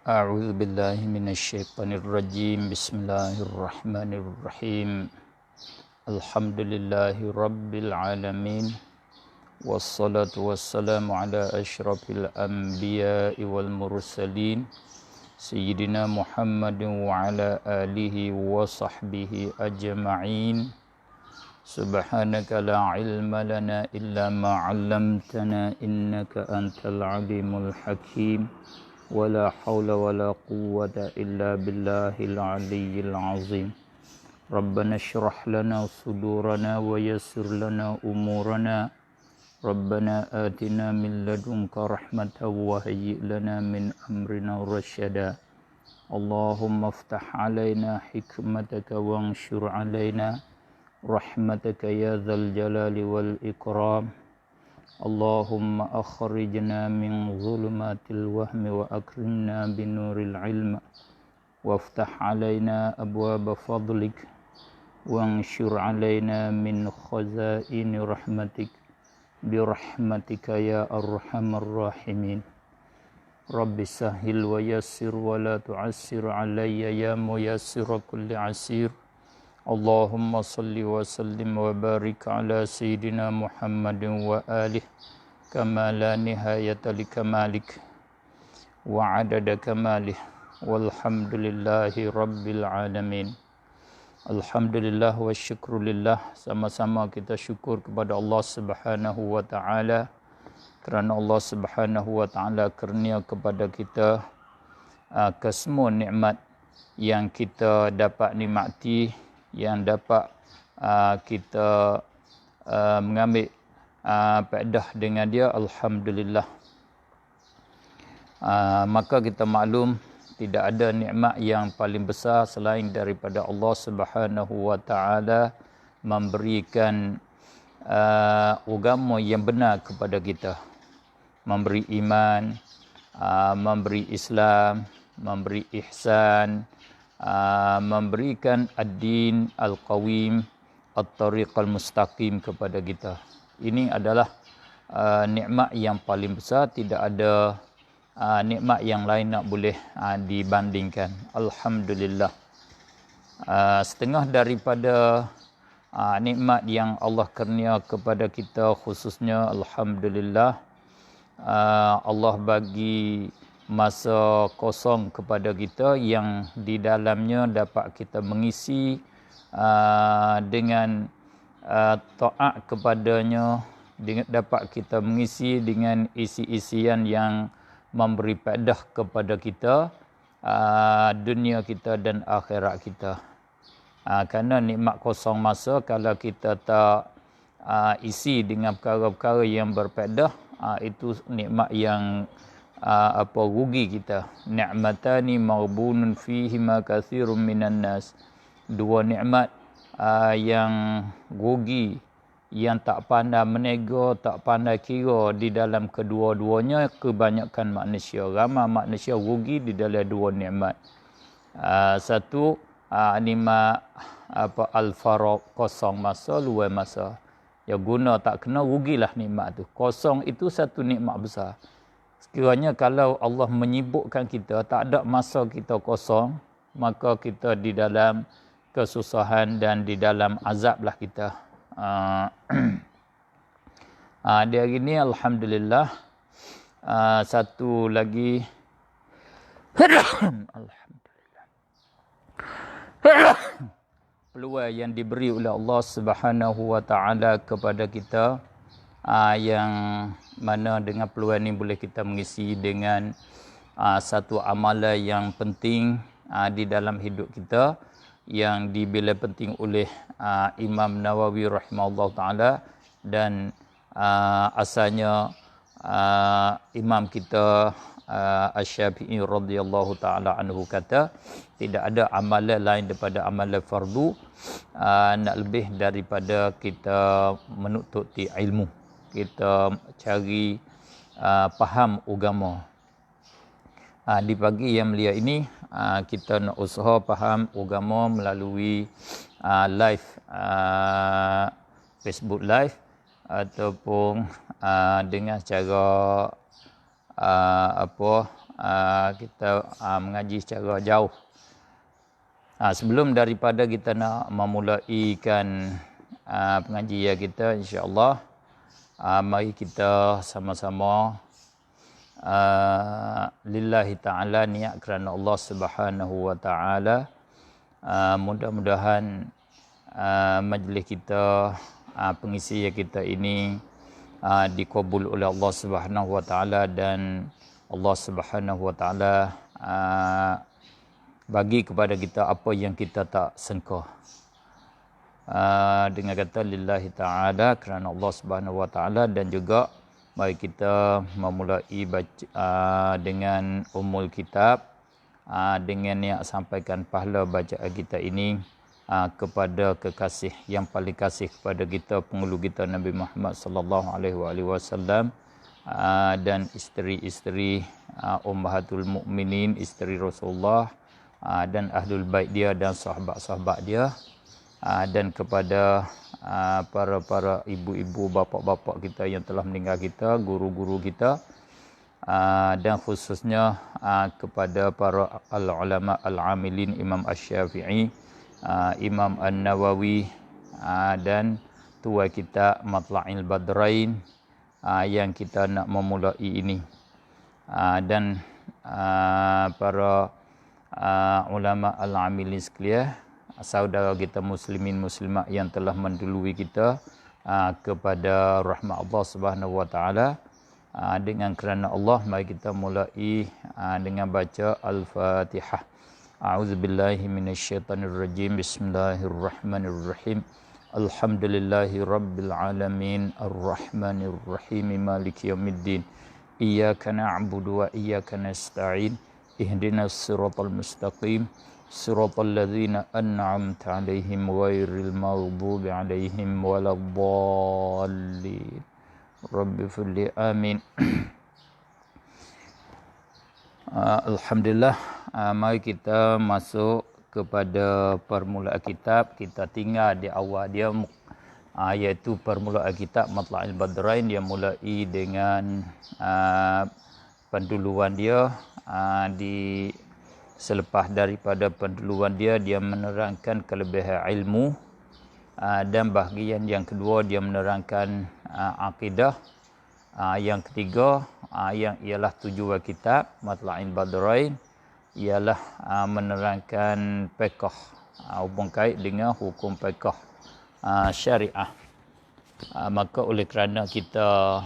أعوذ بالله من الشيطان الرجيم بسم الله الرحمن الرحيم الحمد لله رب العالمين والصلاة والسلام على أشرف الأنبياء والمرسلين سيدنا محمد وعلى آله وصحبه أجمعين سبحانك لا علم لنا إلا ما علمتنا إنك أنت العليم الحكيم ولا حول ولا قوة إلا بالله العلي العظيم ربنا اشرح لنا صدورنا ويسر لنا أمورنا ربنا آتنا من لدنك رحمة وهيئ لنا من أمرنا رشدا اللهم افتح علينا حكمتك وانشر علينا رحمتك يا ذا الجلال والإكرام اللهم أخرجنا من ظلمات الوهم وأكرمنا بنور العلم وافتح علينا أبواب فضلك وانشر علينا من خزائن رحمتك برحمتك يا أرحم الراحمين رب سهل ويسر ولا تعسر علي يا ميسر كل عسير اللهم صل وسلم وبارك على سيدنا محمد وآله كما لا نهاية لكمالك وعدد كماله والحمد لله رب العالمين. Alhamdulillah wa syukrulillah, sama-sama kita syukur kepada Allah Subhanahu wa taala kerana Allah Subhanahu wa taala kurnia kepada kita kesemua nikmat yang kita dapat nikmati, yang dapat kita mengambil faedah dengan dia. Alhamdulillah. Maka kita maklum tidak ada nikmat yang paling besar selain daripada Allah Subhanahu wa taala memberikan agama yang benar kepada kita, memberi iman, memberi Islam, memberi ihsan, memberikan ad-din al-qawim, at-tariq al-mustaqim kepada kita. Ini adalah nikmat yang paling besar, tidak ada nikmat yang lain nak boleh dibandingkan. Alhamdulillah. Setengah daripada nikmat yang Allah kurnia kepada kita khususnya, alhamdulillah, Allah bagi masa kosong kepada kita yang di dalamnya dapat kita mengisi dengan taat kepadanya, dapat kita mengisi dengan isi-isian yang memberi faedah kepada kita, dunia kita dan akhirat kita. Kerana nikmat kosong masa, kalau kita tak isi dengan perkara-perkara yang berfaedah, itu nikmat yang rugi kita. Ni'matani maghbunun fihima katsirun minan nas. Dua nikmat yang rugi, yang tak pandai menego, tak pandai kira di dalam kedua-duanya kebanyakan manusia. Ramai manusia rugi di dalam dua nikmat. Satu nikmat al-faraq, kosong masa, luar masa. Ya guna tak kena, rugilah nikmat tu. Kosong itu satu nikmat besar. Sekiranya kalau Allah menyibukkan kita, tak ada masa kita kosong, maka kita di dalam kesusahan dan di dalam azablah kita. Di hari ini alhamdulillah, satu lagi alhamdulillah, peluang yang diberi oleh Allah Subhanahu wa taala kepada kita, yang mana dengan peluang ini boleh kita mengisi dengan satu amalan yang penting di dalam hidup kita, yang dibela penting oleh Imam Nawawi rahimahullah taala, dan asalnya imam kita Asy-Syafi'i radhiyallahu taala anhu kata, tidak ada amalan lain daripada amalan fardu nak lebih daripada kita menututi ilmu, kita cari faham agama. Di pagi yang mulia ini, kita nak usaha faham agama melalui live, Facebook live, ataupun dengan cara kita mengaji secara jauh. Sebelum daripada kita nak memulaikan pengajian kita, insya-Allah, mari kita sama-sama lillahi ta'ala, niat kerana Allah Subhanahu wa ta'ala. Mudah-mudahan majlis kita, pengisian kita ini dikabul oleh Allah Subhanahu wa ta'ala, dan Allah Subhanahu wa ta'ala bagi kepada kita apa yang kita tak sangka. Dengan kata lillahi ta'ala, kerana Allah Subhanahu wa ta'ala, dan juga mari kita memulai baca dengan umul kitab, dengan yang sampaikan pahala bacaan kita ini kepada kekasih yang paling kasih kepada kita, penghulu kita Nabi Muhammad sallallahu alaihi wasallam, dan isteri-isteri ummahatul mukminin, isteri Rasulullah, dan ahlul bait dia dan sahabat-sahabat dia, dan kepada para ibu-ibu, bapa-bapa kita yang telah meninggal kita, guru-guru kita, dan khususnya kepada para al-ulama al-amilin, Imam Asy-Syafi'i, Imam An-Nawawi, dan tua kita Matla'il Badrain yang kita nak memulai ini, dan para ulama al-amilin sekalian, saudara kita muslimin muslimat yang telah mendahului kita kepada rahmat Allah Subhanahu wa taala. Dengan kerana Allah, mari kita mulai dengan baca Al-Fatihah. A'udzubillahi minasyaitonirrajim. Bismillahirrahmanirrahim. Alhamdulillahi rabbil alamin, arrahmanirrahim, maliki yaumiddin. Iyyaka na'budu wa iyyaka nasta'in. Ihdinas siratal mustaqim, siratal ladzina an'amta 'alaihim ghairil maghdubi 'alaihim waladdallin. Rabbi firli, amin. Alhamdulillah, mari kita masuk kepada permulaan kitab. Kita tinggal di awal dia, iaitu permulaan kitab Matla'il Badrain. Dia mulai dengan penduluan dia. Selepas daripada penduluan dia, dia menerangkan kelebihan ilmu, dan bahagian yang kedua dia menerangkan akidah. Yang ketiga, yang ialah tujuan kitab Matla'il Badrain, ialah menerangkan fiqh, hubung kait dengan hukum fiqh syariah. Maka oleh kerana kita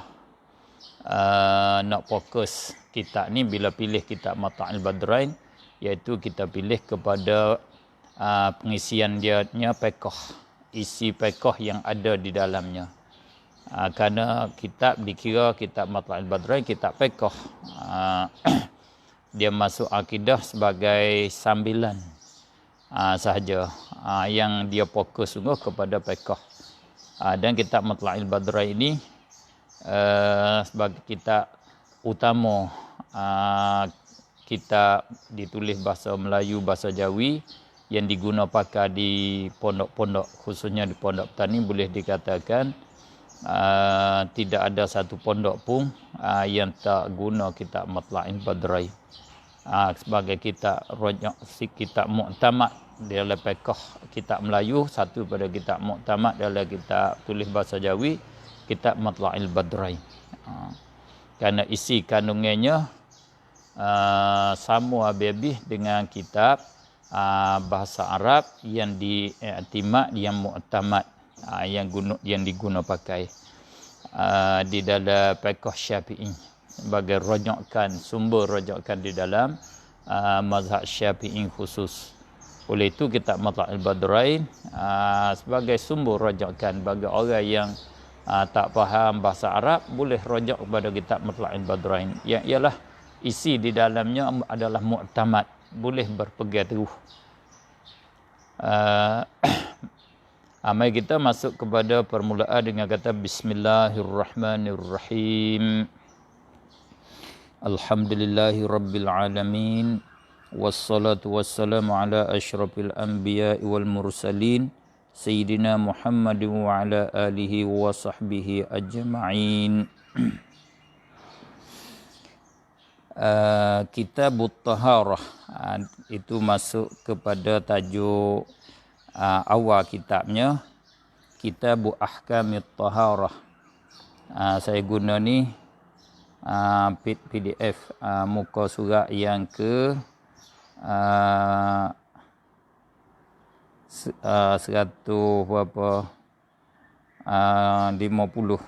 nak fokus kitab ni, bila pilih kitab Matla'il Badrain, iaitu kita pilih kepada pengisian dia fiqh, isi fiqh yang ada di dalamnya. Kerana kitab dikira kitab Matla'il Badrain kitab fiqh, dia masuk akidah sebagai sambilan sahaja, yang dia fokus sungguh kepada fiqh. Dan kitab Matla'il Badrain ini sebagai kitab utama, kitab ditulis bahasa Melayu, bahasa Jawi, yang diguna pakai di pondok-pondok, khususnya di pondok petani. Boleh dikatakan tidak ada satu pondok pun yang tak guna kitab Matla'il Badrain sebagai kitab kitab muktamad dalam fiqh kitab Melayu. Satu pada kitab muktamad dalam kitab tulis bahasa Jawi, kitab Matla'il Badrain. Kerana isi kandungannya sama habis dengan kitab bahasa Arab yang diiktimad, yang muktamad, yang diguna pakai di dalam fiqh Syafi'i sebagai rujukan, sumber rujukan di dalam mazhab Syafi'i khusus. Oleh itu kitab Matla'il Badrain sebagai sumber rujukan bagi orang yang tak faham bahasa Arab, boleh rujuk kepada kitab Matla'il Badrain, yang ialah isi di dalamnya adalah muktamad, boleh berpegang teguh. Mari kita masuk kepada permulaan dengan kata Bismillahirrahmanirrahim. Alhamdulillahi rabbil alamin, wassalatu wassalamu ala asyrafil anbiya'i wal mursalin, Sayyidina Muhammad wa ala alihi wa sahbihi ajma'in. Kitabut Taharah, itu masuk kepada tajuk awal kitabnya, Kitabu Ahkamit Taharah. Saya guna ni PDF muka surat yang ke 100 berapa 50.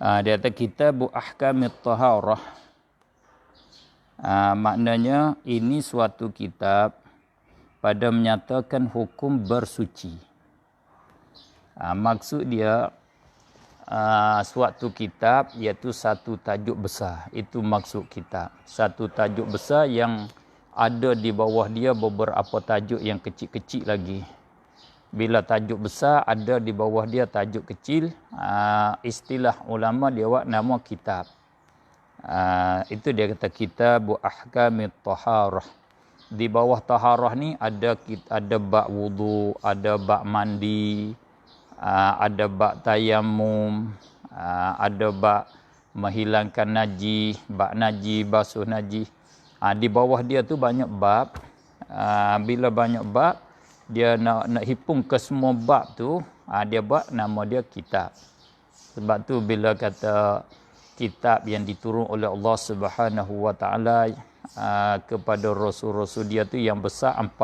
Dia kata Kitabu Ahkamit Taharah. Maknanya ini suatu kitab pada menyatakan hukum bersuci. Maksud dia suatu kitab iaitu satu tajuk besar. Itu maksud kitab. Satu tajuk besar yang ada di bawah dia beberapa tajuk yang kecil-kecil lagi. Bila tajuk besar ada di bawah dia tajuk kecil, istilah ulama dia buat nama kitab. Itu dia kata Kitabu Ahkamit Taharah. Di bawah taharah ni ada bab wudu, ada bab mandi, ada bab tayammum, ada bab menghilangkan najis, bab najis, basuh najis. Di bawah dia tu banyak bab. Bila banyak bab, dia nak hipung ke semua bab tu, dia buat nama dia kitab. Sebab tu bila kata kitab yang diturun oleh Allah Subhanahu wa taala kepada rasul-rasul dia tu yang besar 4.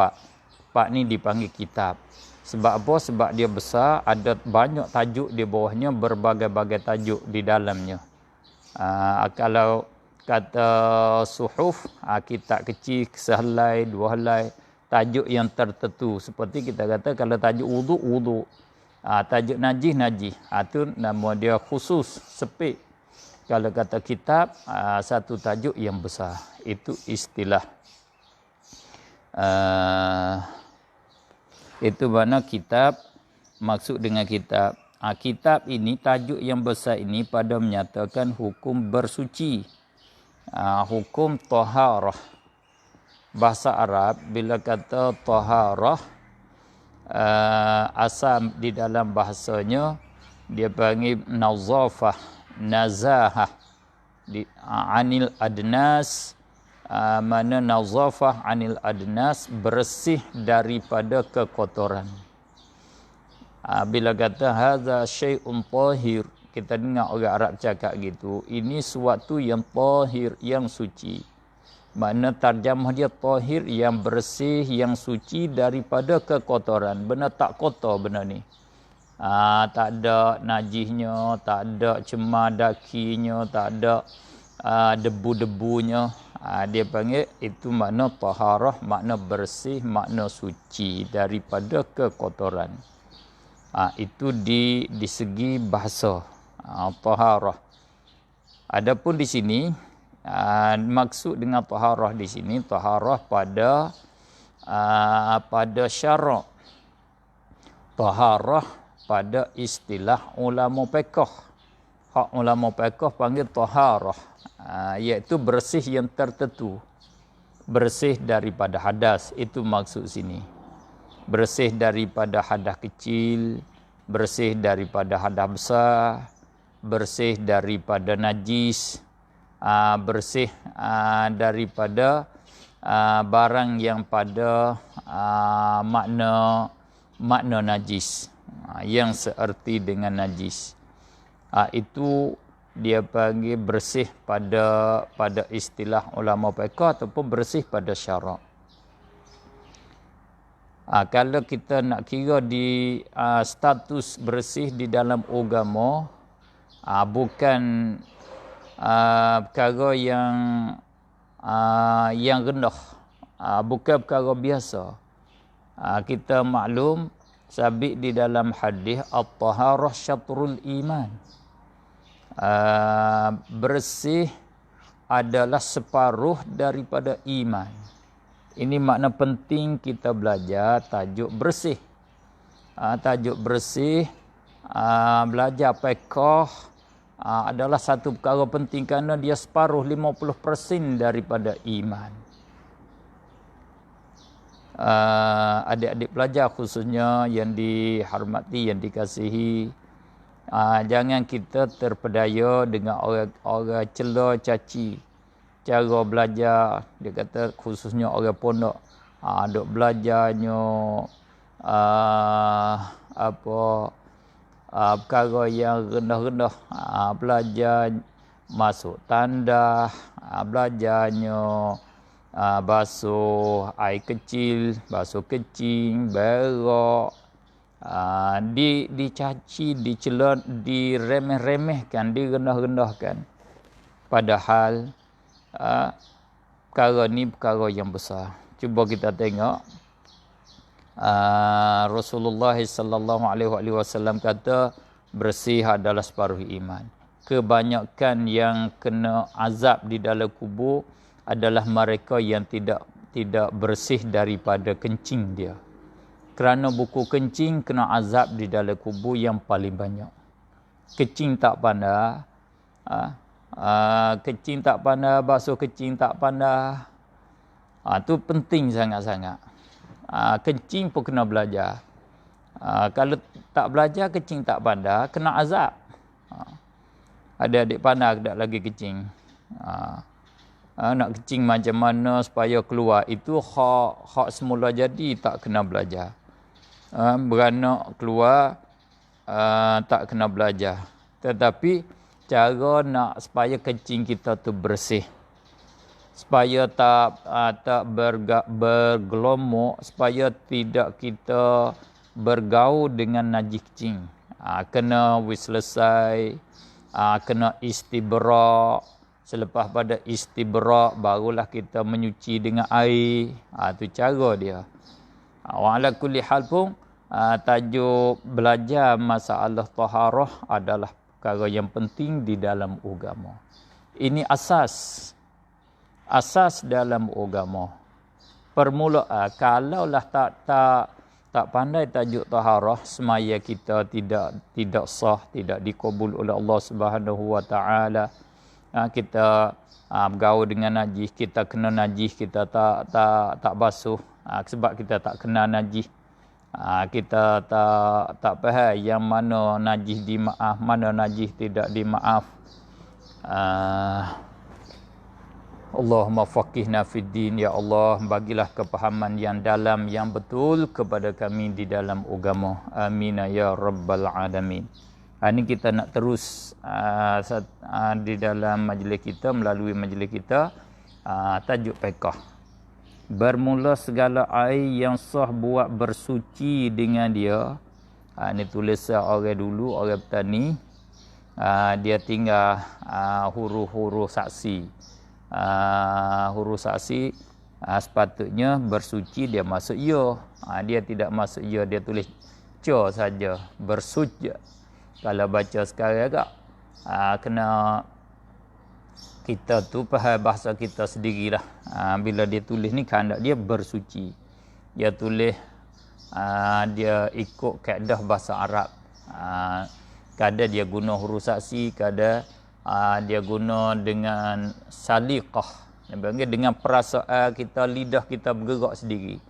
4 ni dipanggil kitab. Sebab apa? Sebab dia besar, ada banyak tajuk di bawahnya, berbagai-bagai tajuk di dalamnya. Kalau kata suhuf, kitab kecil, sehelai, 2 helai, tajuk yang tertentu. Seperti kita kata kalau tajuk wudu, tajuk najis. Itu nama dia khusus, sepik. Kalau kata kitab, satu tajuk yang besar. Itu istilah. Itu mana kitab, maksud dengan kitab. Kitab ini, tajuk yang besar ini pada menyatakan hukum bersuci. Hukum taharah. Bahasa Arab bila kata taharah, asal di dalam bahasanya dia panggil nazafah, nazahah, anil adnas. Mana nazafah anil adnas, bersih daripada kekotoran. Bila kata hadza syai'un tahir, kita dengar orang Arab cakap gitu, ini suatu yang tahir, yang suci. Makna tarjamah dia tahir, yang bersih, yang suci daripada kekotoran. Benda tak kotor benda ni. Tak ada najisnya, tak ada cemar dakinya, tak ada debu-debunya. Dia panggil itu makna taharah, makna bersih, makna suci daripada kekotoran. Itu di segi bahasa taharah. Adapun di sini maksud dengan taharah di sini, taharah pada syarak. Taharah pada istilah ulama fiqh. Hak ulama fiqh panggil taharah, iaitu bersih yang tertentu. Bersih daripada hadas, itu maksud sini. Bersih daripada hadas kecil, bersih daripada hadas besar, bersih daripada najis, bersih daripada barang yang pada makna najis, yang seerti dengan najis. Itu dia panggil bersih pada istilah ulama fiqh ataupun bersih pada syarak. Kalau kita nak kira di status bersih di dalam agama, bukan perkara yang rendah, bukan perkara biasa. Kita maklum sabit di dalam hadis at-taharah syatrul iman. Bersih adalah separuh daripada iman. Ini makna penting kita belajar tajuk bersih. Tajuk bersih, belajar fiqh adalah satu perkara penting kerana dia separuh 50% daripada iman. Adik-adik pelajar khususnya yang dihormati, yang dikasihi, jangan kita terpedaya dengan orang cela caci cara belajar. Dia kata khususnya orang pondok duk belajarnya perkara yang rendah-rendah, belajar masuk tanda, belajarnya basuh air kecil, basuh kecing, berak, dicaci, dicela, diremeh-remehkan, direndah-rendahkan. Padahal perkara ni perkara yang besar. Cuba kita tengok Rasulullah sallallahu alaihi wasallam kata bersih adalah separuh iman. Kebanyakan yang kena azab di dalam kubur adalah mereka yang tidak bersih daripada kencing dia. Kerana buku kencing kena azab di dalam kubur yang paling banyak. Kencing tak pandai, kencing tak pandai, basuh kencing tak pandai. Tu penting sangat-sangat. Kencing pun kena belajar. Kalau tak belajar kencing tak pandai, kena azab. Ada adik pandai tak lagi kencing. Nak kencing macam mana supaya keluar, itu hak semula jadi tak kena belajar. Beranak keluar tak kena belajar. Tetapi cara nak supaya kencing kita tu bersih, supaya tak bergelomok, supaya tidak kita bergaul dengan najis kencing, kena selesai, kena istibrak. Selepas pada istibrak barulah kita menyuci dengan air. Tu cara dia. Wa ala kulli hal pun tajuk belajar masalah taharah adalah perkara yang penting di dalam agama. Ini asas dalam agama. Permulaan kalaulah tak pandai tajuk taharah, semaya kita tidak sah, tidak dikabul oleh Allah Subhanahu wa taala. Kita bergaul dengan najis, kita kena najis, kita tak basuh, sebab kita tak kenal najis. Kita tak faham yang mana najis dimaaf, mana najis tidak dimaaf. Allahumma faqihna fid din, ya Allah, bagilah kepahaman yang dalam, yang betul kepada kami di dalam agama. Amin ya rabbal alamin. Ini kita nak terus di dalam majlis kita, melalui majlis kita, tajuk fiqh. Bermula segala air yang sah buat bersuci dengan dia. Ini tulisan orang dulu, orang petani. Dia tinggal huruf-huruf saksi. Huruf saksi sepatutnya bersuci, dia masuk ya. Dia tidak masuk ya, dia tulis ca saja, bersuci. Kalau baca sekarang agak kena kita tu faham bahasa kita sendirilah. Bila dia tulis ni kehendak dia bersuci. Dia tulis dia ikut kaedah bahasa Arab. Kadang dia guna huruf saksi, kadang dia guna dengan saliqah. Dengan perasaan kita, lidah kita bergerak sendiri.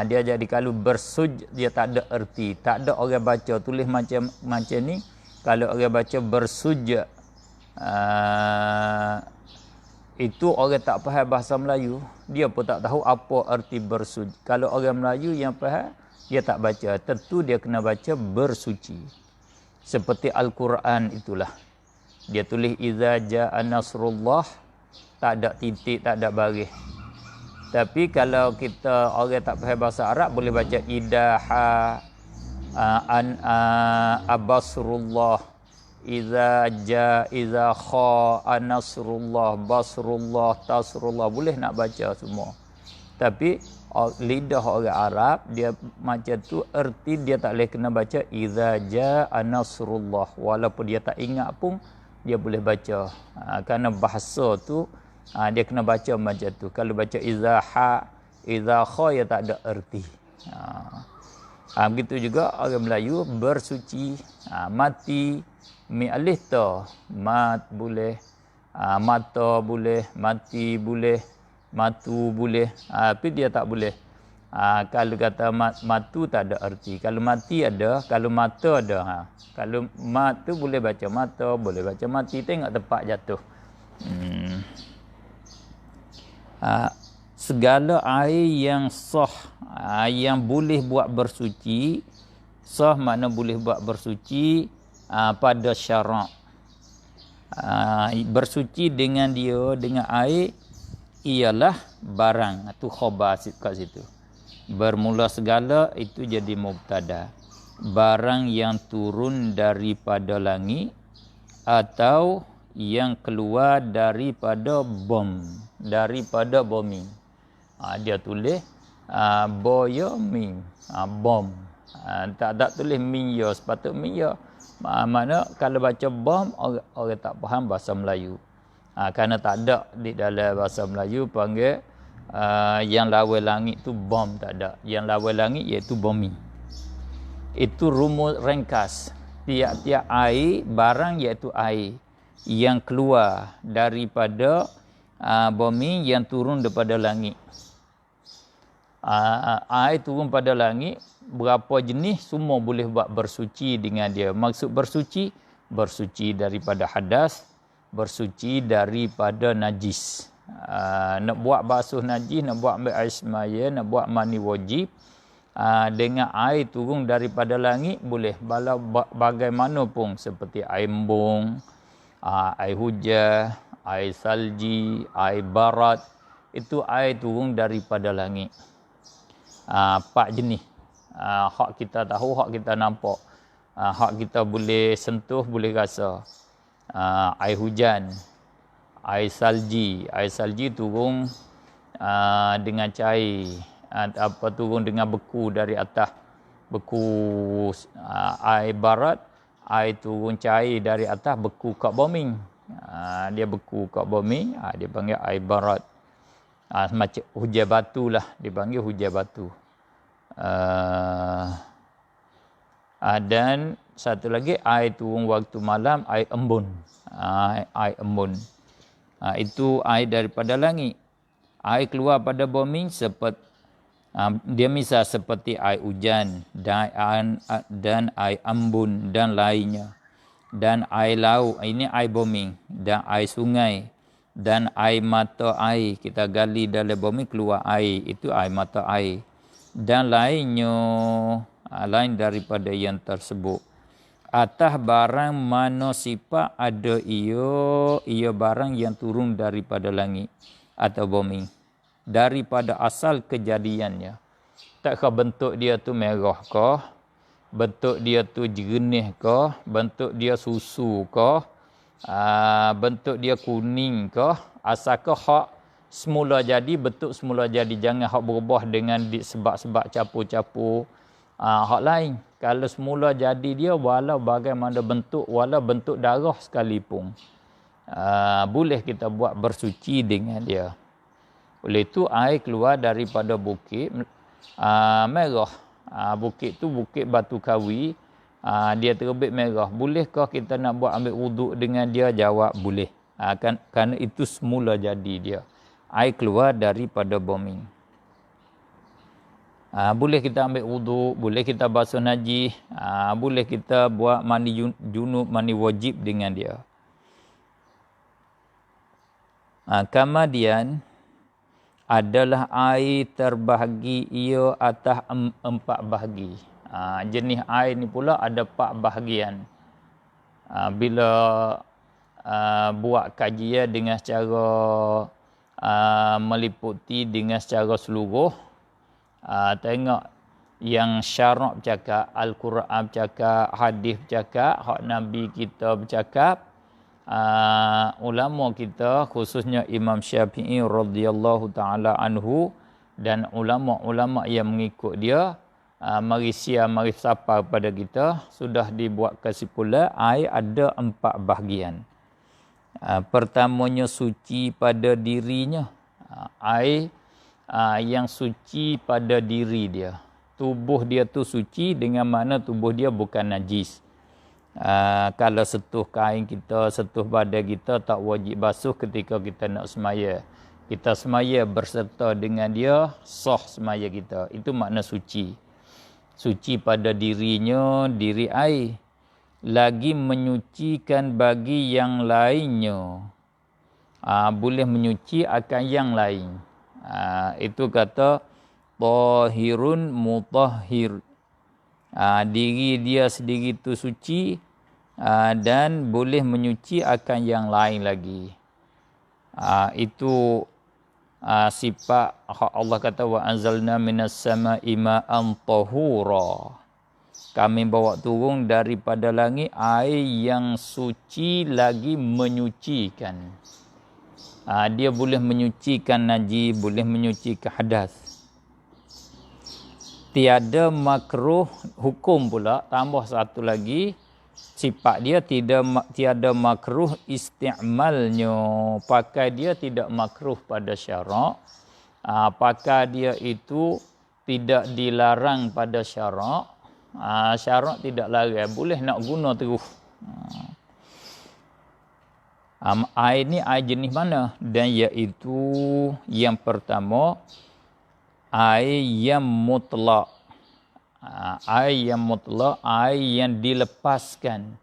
Dia jadi kalau bersuj, dia tak ada erti, tak ada orang baca tulis macam ni. Kalau orang baca bersuj, itu orang tak faham bahasa Melayu, dia pun tak tahu apa erti bersuj. Kalau orang Melayu yang faham, dia tak baca, tentu dia kena baca bersuci. Seperti Al-Quran itulah, dia tulis iza ja'a nasrullah, tak ada titik, tak ada baris. Tapi kalau kita orang tak faham bahasa Arab, boleh baca idaha abasrullah, iza kha nasrullah, basrullah, tasrullah, boleh nak baca semua. Tapi lidah orang Arab dia macam tu, erti dia tak boleh kena baca iza jaa nasrullah, walaupun dia tak ingat pun dia boleh baca. Kerana bahasa tu dia kena baca macam tu. Kalau baca Idza kha ya tak ada erti. Begitu juga orang Melayu bersuci, mati, mi alif ta, mat boleh, mata boleh, mati boleh, matu boleh, tapi dia tak boleh. Kalau kata matu tak ada erti. Kalau mati ada, kalau mata ada. Kalau mat tu boleh baca mata, boleh baca mati, tengok tempat jatuh. Segala air yang sah, yang boleh buat bersuci, sah makna boleh buat bersuci pada syarak. Bersuci dengan dia, dengan air, ialah barang. Itu khabar kat situ. Bermula segala itu jadi mubtada. Barang yang turun daripada langit atau yang keluar daripada daripada bumi. Dia tulis boya mim, bom. Tak tulis min ya, sepatut min ya. Mana kalau baca bom orang tak faham bahasa Melayu. Kerana tak ada di dalam bahasa Melayu panggil yang lawan langit tu bom, tak ada. Yang lawan langit iaitu bumi. Itu rumus ringkas. Tiap-tiap air, barang iaitu air yang keluar daripada bumi, yang turun daripada langit. Air turun pada langit, berapa jenis semua boleh buat bersuci dengan dia. Maksud bersuci, bersuci daripada hadas, bersuci daripada najis. Nak buat basuh najis, nak buat ambil air semaya, nak buat mani wajib, dengan air turun daripada langit boleh. Bagaimanapun, seperti air embung, air hujan, air salji, air barat, itu air turun daripada langit. 4 jenis. Hak kita tahu, hak kita nampak, hak kita boleh sentuh, boleh rasa. Air hujan, air salji turun dengan cair, turun dengan beku dari atas, beku. Air barat, air turun cair dari atas, beku kat bumi. Dia beku kat bumi, dia panggil air barat. Macam hujan batu lah, dipanggil hujan batu. Dan satu lagi, air turun waktu malam, air embun. Air embun, itu air daripada langit. Air keluar pada bumi seperti dia misal seperti air hujan dan air embun dan lainnya. Dan air laut, ini air bumi, dan air sungai, dan air mata air. Kita gali dalam bumi, keluar air, itu air mata air. Dan lainnya, lain daripada yang tersebut. Atas barang mana sifat ada ia barang yang turun daripada langit atau bumi, daripada asal kejadiannya. Takkah bentuk dia tu merah kah, bentuk dia tu jernih kah, bentuk dia susu kah, bentuk dia kuning kah, asalkah hak semula jadi, bentuk semula jadi. Jangan hak berubah dengan sebab-sebab capur-capur hak lain. Kalau semula jadi dia, walau bagaimana bentuk, walau bentuk darah sekalipun, boleh kita buat bersuci dengan dia. Oleh itu air keluar daripada bukit merah. Bukit tu bukit Batu Kawi, dia terbit merah. Bolehkah kita nak buat ambil wuduk dengan dia? Jawab boleh. Kerana itu semula jadi dia. Air keluar daripada bumi. Boleh kita ambil wuduk, boleh kita basuh najis, boleh kita buat mandi junub, mandi wajib dengan dia. Kemudian adalah air terbahagi ia atas 4 bahagi. Jenis air ni pula ada 4 bahagian. Bila buat kajian dengan secara meliputi dengan secara seluruh, tengok yang syarak bercakap, Al-Quran bercakap, hadis bercakap, hak Nabi kita bercakap, ulama kita khususnya Imam Syafi'i radhiyallahu taala anhu dan ulama-ulama yang mengikut dia, mari sapa pada kita, sudah dibuat kesimpulan air ada 4 bahagian. Pertamanya suci pada dirinya. Air yang suci pada diri dia. Tubuh dia tu suci dengan mana tubuh dia bukan najis. Kalau sentuh kain kita, sentuh badan kita, tak wajib basuh ketika kita nak semaya. Kita semaya berserta dengan dia, sah semaya kita. Itu makna suci. Suci pada dirinya, diri air. Lagi menyucikan bagi yang lainnya. Boleh menyuci akan yang lain. Itu kata tahirun mutahhir. Diri dia sendiri tu suci dan boleh menyuci akan yang lain lagi. Itu sifat Allah kata wa anzalna minas sama'i ma'an tahura. Kami bawa turun daripada langit air yang suci lagi menyucikan. Dia boleh menyucikan najis, boleh menyucikan hadas. Tiada makruh hukum pula, tambah satu lagi, sifat dia tiada makruh isti'malnya. Pakai dia tidak makruh pada syarak. Pakai dia itu tidak dilarang pada syarak. Syarak tidak larang, boleh nak guna terus. Air ni air jenis mana? Dan iaitu yang pertama, air yang mutlak. Air yang mutlak, air yang dilepaskan.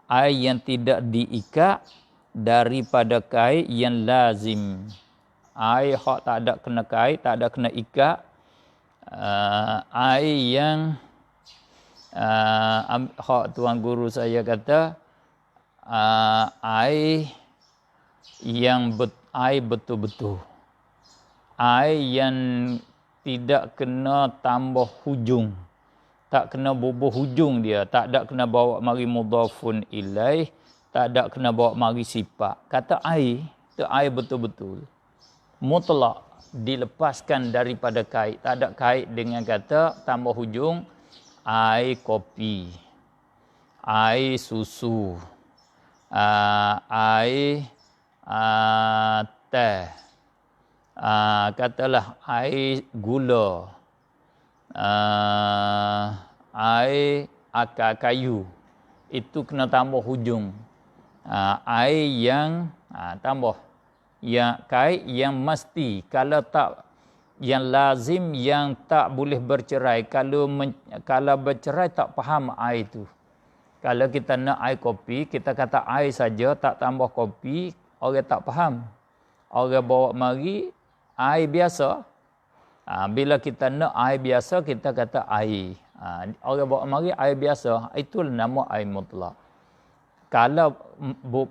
Air yang tidak diikat daripada kait yang lazim. Air hak tak ada kena kait, tak ada kena ikat. Air yang hak tuan guru saya kata, air yang air betul-betul. Air yang tidak kena tambah hujung. Tak kena bubuh hujung dia. Tak ada kena bawa mari mudhafun ilaih. Tak ada kena bawa mari sifat. Kata air, itu air betul-betul. Mutlak. Dilepaskan daripada kait. Tak ada kait dengan kata tambah hujung. Air kopi. Air susu. Air teh. Katalah air gula. Air akar kayu. Itu kena tambah hujung. Air yang tambah. Yang kait yang mesti. Kalau tak, yang lazim yang tak boleh bercerai. Kalau bercerai tak faham air tu. Kalau kita nak air kopi, kita kata air saja, tak tambah kopi, orang tak faham. Orang bawa mari air biasa. Bila kita nak air biasa, kita kata air. Orang bawa mari air biasa, itulah nama air mutlak. Kalau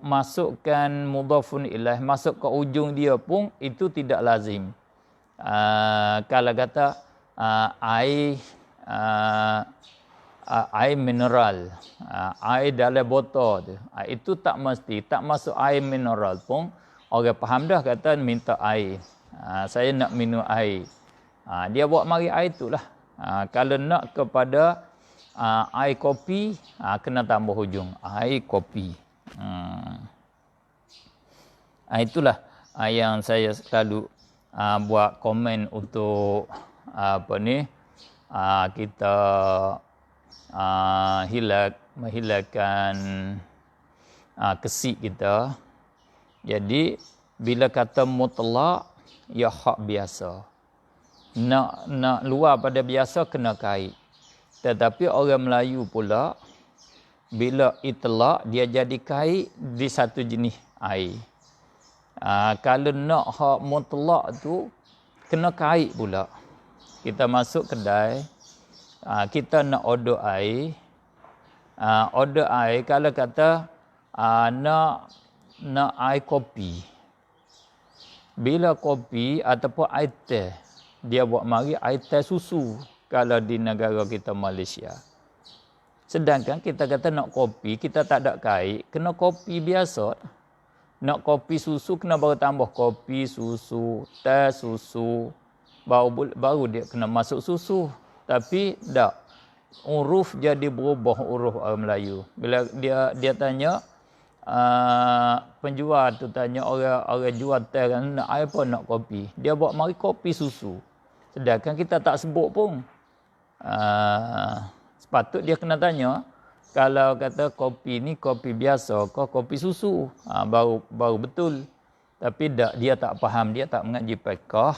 masukkan mudhafun ilaih, masuk ke ujung dia pun, itu tidak lazim. Kalau kata air mineral, air dalam botol tu, itu tak mesti, tak masuk air mineral pun, orang faham dah kata minta air. Saya nak minum air. Dia bawa mari air itulah. Kalau nak kepada air kopi, kena tambah hujung. Air kopi. Itulah yang saya selalu buat komen untuk kita menghilangkan kesik kita. Jadi bila kata mutlak, ya hak biasa. Nak luar pada biasa kena kait. Tetapi orang Melayu pula, bila itlak, dia jadi kait di satu jenis air. Kalau nak hak mutlak tu, kena kait pula. Kita masuk kedai, kita nak order air. Order air, kalau kata nak air kopi. Bila kopi ataupun air teh, dia buat mari air teh susu kalau di negara kita Malaysia. Sedangkan kita kata nak kopi, kita tak ada kait, kena kopi biasa. Nak kopi susu, kena baru tambah kopi, susu, teh, susu. Baru dia kena masuk susu. Tapi tak. Huruf jadi berubah huruf orang Melayu. Bila dia tanya, penjual tu tanya orang jual teh kan, nak air apa nak kopi. Dia bawa mari kopi susu. Sedangkan kita tak sebut pun. Sepatut dia kena tanya, kalau kata kopi ni kopi biasa ke kopi susu, baru betul. Tapi dia tak faham, dia tak mengaji fiqh,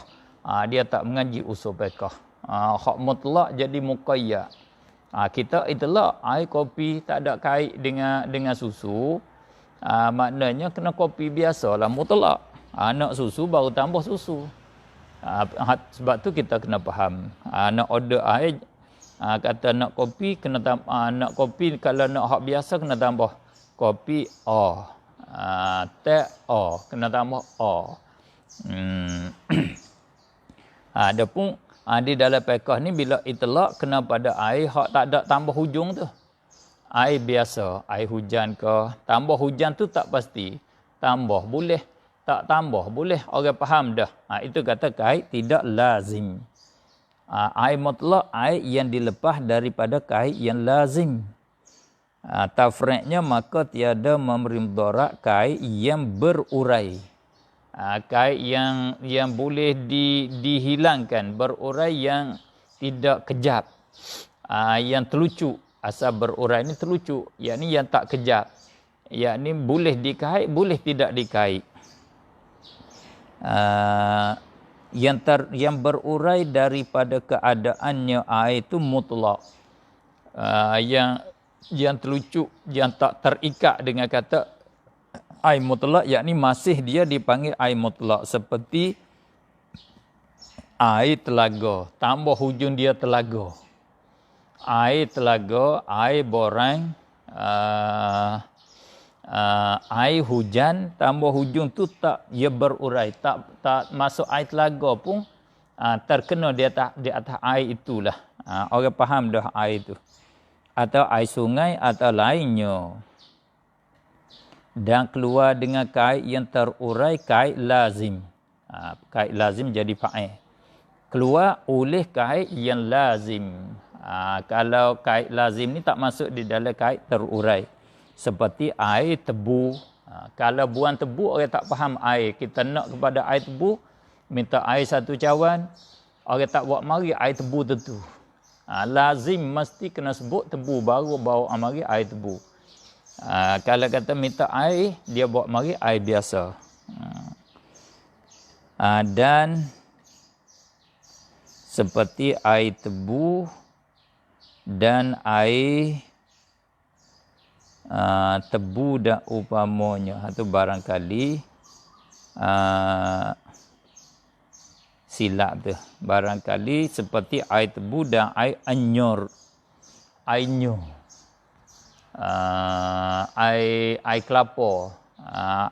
dia tak mengaji usul fiqh. Hak mutlak jadi muqayyad. Kita itulah air kopi tak ada kait dengan susu. Maknanya kena kopi biasalah mutlak. Nak susu baru tambah susu. Sebab tu kita kena faham. Nak order air, kata nak kopi kena nak kopi, kalau nak hak biasa kena tambah kopi teh kena tambah Adapun di dalam fiqh ni bila itlaq kena pada air hak tak ada tambah hujung tu. Air biasa, air hujan ke, tambah hujan tu tak pasti. Tambah boleh, tak tambah boleh, orang faham dah. Itu kata kait tidak lazim. Air mutlak, air yang dilepas daripada kait yang lazim. Tafriqnya maka tiada memberi mudarat kait yang berurai. Kait yang boleh dihilangkan, berurai yang tidak kejap, yang terlucu. Asal berurai ni terlucu, yakni yang tak kejap, yakni boleh dikait, boleh tidak dikait. Yang berurai daripada keadaannya air itu mutlak. Yang terlucu, yang tak terikat dengan kata air mutlak, yakni masih dia dipanggil air mutlak, seperti air telaga, tambah hujung dia telaga. Air telaga, air borang, air hujan, tambah hujung tu tak ia berurai, tak masuk air telaga pun terkena di atas air itulah. Orang faham dah air itu. Atau air sungai atau lainnya. Dan keluar dengan kait yang terurai, kait lazim. Kait lazim jadi fa'il. Keluar oleh kait yang lazim. Kalau kait lazim ni tak masuk di dalam kait terurai. Seperti air tebu. Kalau buang tebu, orang tak faham air. Kita nak kepada air tebu, minta air satu cawan, orang tak buat mari air tebu tentu. Lazim mesti kena sebut tebu, baru bawa mari air tebu. Kalau kata minta air, dia bawa mari air biasa. Dan seperti air tebu dan air tebu dan upamanya, itu barangkali silap tu. Barangkali seperti air tebu dan air anyor, air kelapa,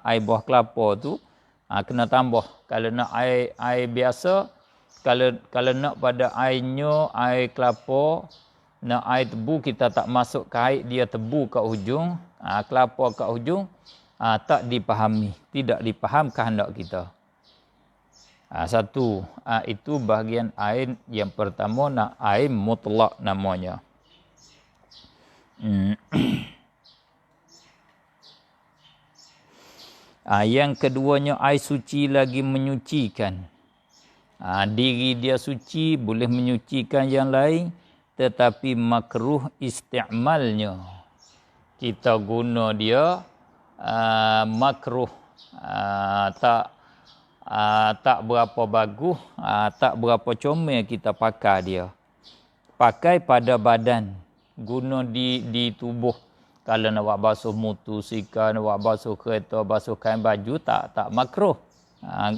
air buah kelapa tu kena tambah. Kalau nak air biasa, kalau nak pada airnya air kelapa, nak air tebu, kita tak masuk kait dia tebu kat hujung, kelapa kat hujung, tak dipahami, tidak dipaham kehendak kita. Satu, itu bahagian air yang pertama, nak air mutlak namanya. Yang keduanya, air suci lagi menyucikan. Diri dia suci, boleh menyucikan yang lain, tetapi makruh isti'malnya. Kita guna dia makruh, tak berapa bagus, tak berapa comel kita pakai dia. Pakai pada badan, guna di tubuh. Kalau nak buat basuh motosikal, nak buat basuh kereta, basuh kain baju, tak makruh.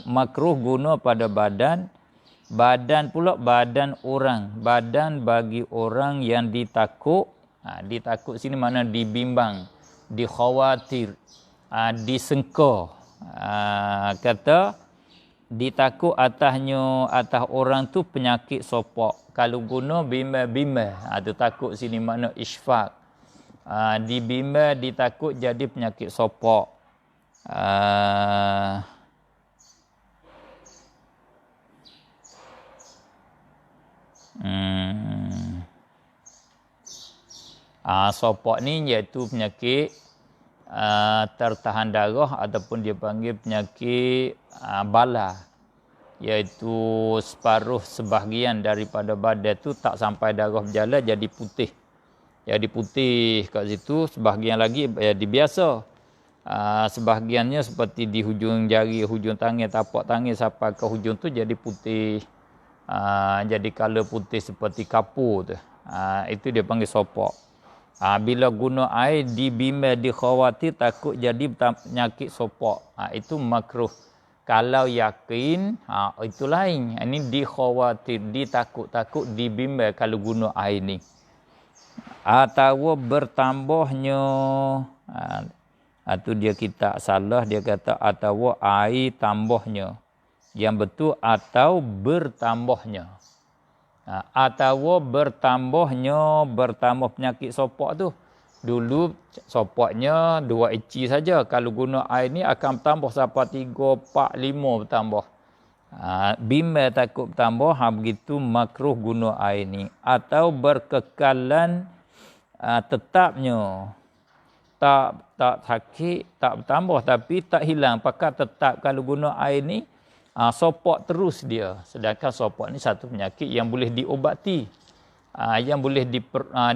Makruh guna pada badan. Badan pula badan orang. Badan bagi orang yang ditakut. Ditakut sini mana dibimbang, dikhawatir, disengka. Kata ditakut atas orang tu penyakit sopak. Kalau guna bimbang, tu takut sini makna isfaq. Dibimbang, ditakut jadi penyakit sopak. Sopak ni iaitu penyakit tertahan darah ataupun dia panggil penyakit bala, iaitu separuh sebahagian daripada badan tu tak sampai darah berjalan jadi putih. Jadi putih kat situ, sebahagian lagi jadi biasa. Sebahagiannya seperti di hujung jari, hujung tangan, tapak tangan sampai ke hujung tu jadi putih. Jadi color putih seperti kapur tu. Itu dia panggil sopak. Bila guna air dibimbang dikhawatir takut jadi penyakit sopak. Itu makruh. Kalau yakin, itu lain. Ini dikhawatir, ditakut-takut, dibimbang kalau guna air ni. Atau bertambahnya, itu dia kita salah, dia kata atau air tambahnya. Yang betul atau bertambahnya. Atau bertambahnya, bertambah penyakit sopak tu. Dulu sopaknya 2 inci saja. Kalau guna air ni akan bertambah sampai 3, 4, 5 bertambah. Bimbang takut bertambah, begitu makruh guna air ni. Atau berkekalan tetapnya. Tak sakit, tak bertambah tapi tak hilang. Pakat tetap kalau guna air ni, sopak terus dia. Sedangkan sopak ni satu penyakit yang boleh diobati. Yang boleh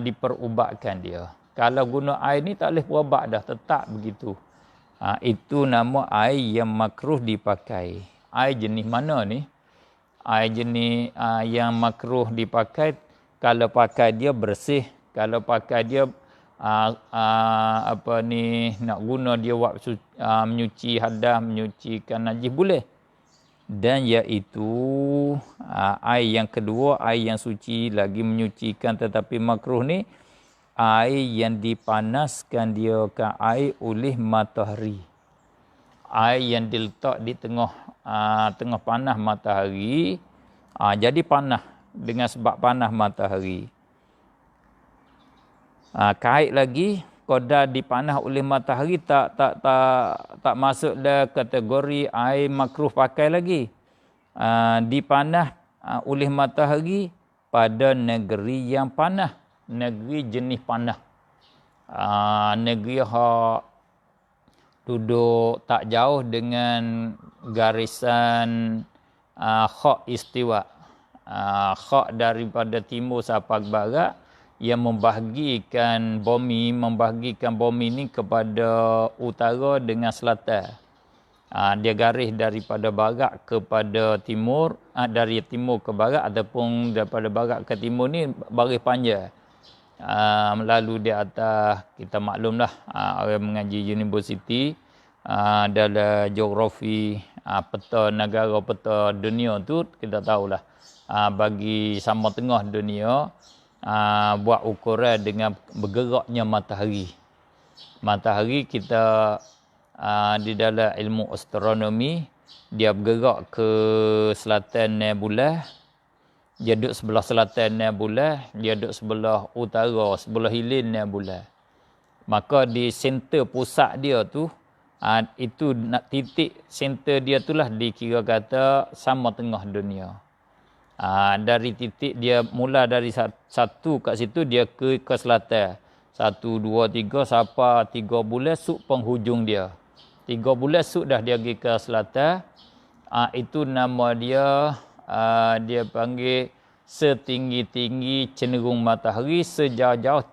diperubatkan dia. Kalau guna air ni tak boleh berubat dah, tetap begitu. Itu nama air yang makruh dipakai. Air jenis mana ni? Air jenis yang makruh dipakai, kalau pakai dia bersih, kalau pakai dia nak guna dia buat menyuci hadas, menyucikan najis boleh. Dan iaitu air yang kedua, air yang suci lagi menyucikan tetapi makruh ni, air yang dipanaskan dia ke air oleh matahari. Air yang diletak di tengah panas matahari, jadi panas dengan sebab panas matahari. Kait lagi, kadar dipanah oleh matahari tak masuk dalam kategori air makruh pakai lagi. Dipanah oleh matahari pada negeri yang panas, negeri jenis panas. Negeri yang duduk tak jauh dengan garisan khak istiwa. Khak daripada timur sampai ke barat, yang membahagikan bumi ni kepada utara dengan selatan. Dia garis daripada barat kepada timur, dari timur ke barat ataupun daripada barat ke timur ni baris panjang. Lalu di atas, kita maklumlah, orang mengaji universiti, dalam geografi, peta negara, peta dunia tu kita tahulah, bagi sama tengah dunia, buat ukuran dengan bergeraknya matahari. Matahari kita di dalam ilmu astronomi, dia bergerak ke selatan bulan, dia duduk sebelah selatan bulan, dia duduk sebelah utara, sebelah hilir bulan. Maka di center pusat dia tu, itu titik center dia itulah dikira kata sama tengah dunia. Dari titik dia mula dari satu kat situ dia ke selatan. 1, 2, 3 sampai 3 bulan suk penghujung dia. 3 bulan suk dah dia pergi ke selatan. Itu nama dia, dia panggil setinggi-tinggi cenderung matahari, sejauh-jauh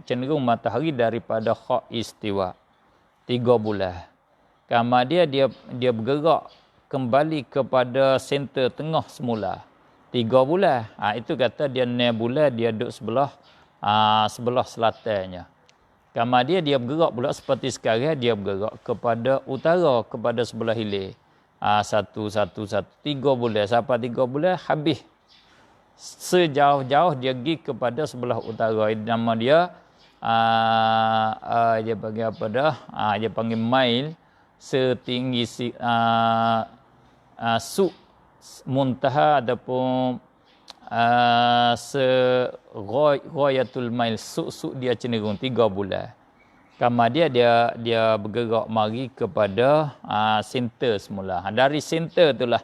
cenderung matahari daripada khak istiwa. 3 bulan. Kemudian dia bergerak kembali kepada center tengah semula. 3 bulan. Itu kata dia 6 bulan dia duduk sebelah selatannya. Kemudian dia bergerak pula seperti sekarang, dia bergerak kepada utara, kepada sebelah hilir. 1, 3 bulan. Sampai 3 bulan habis. Sejauh-jauh dia pergi kepada sebelah utara. Nama dia, dia panggil apa dah? Dia panggil mail setinggi suk muntaha ataupun ghayatul mail, suk dia cenderung 3 bulan. Kemudian dia bergerak mari kepada center semula. Dari center itulah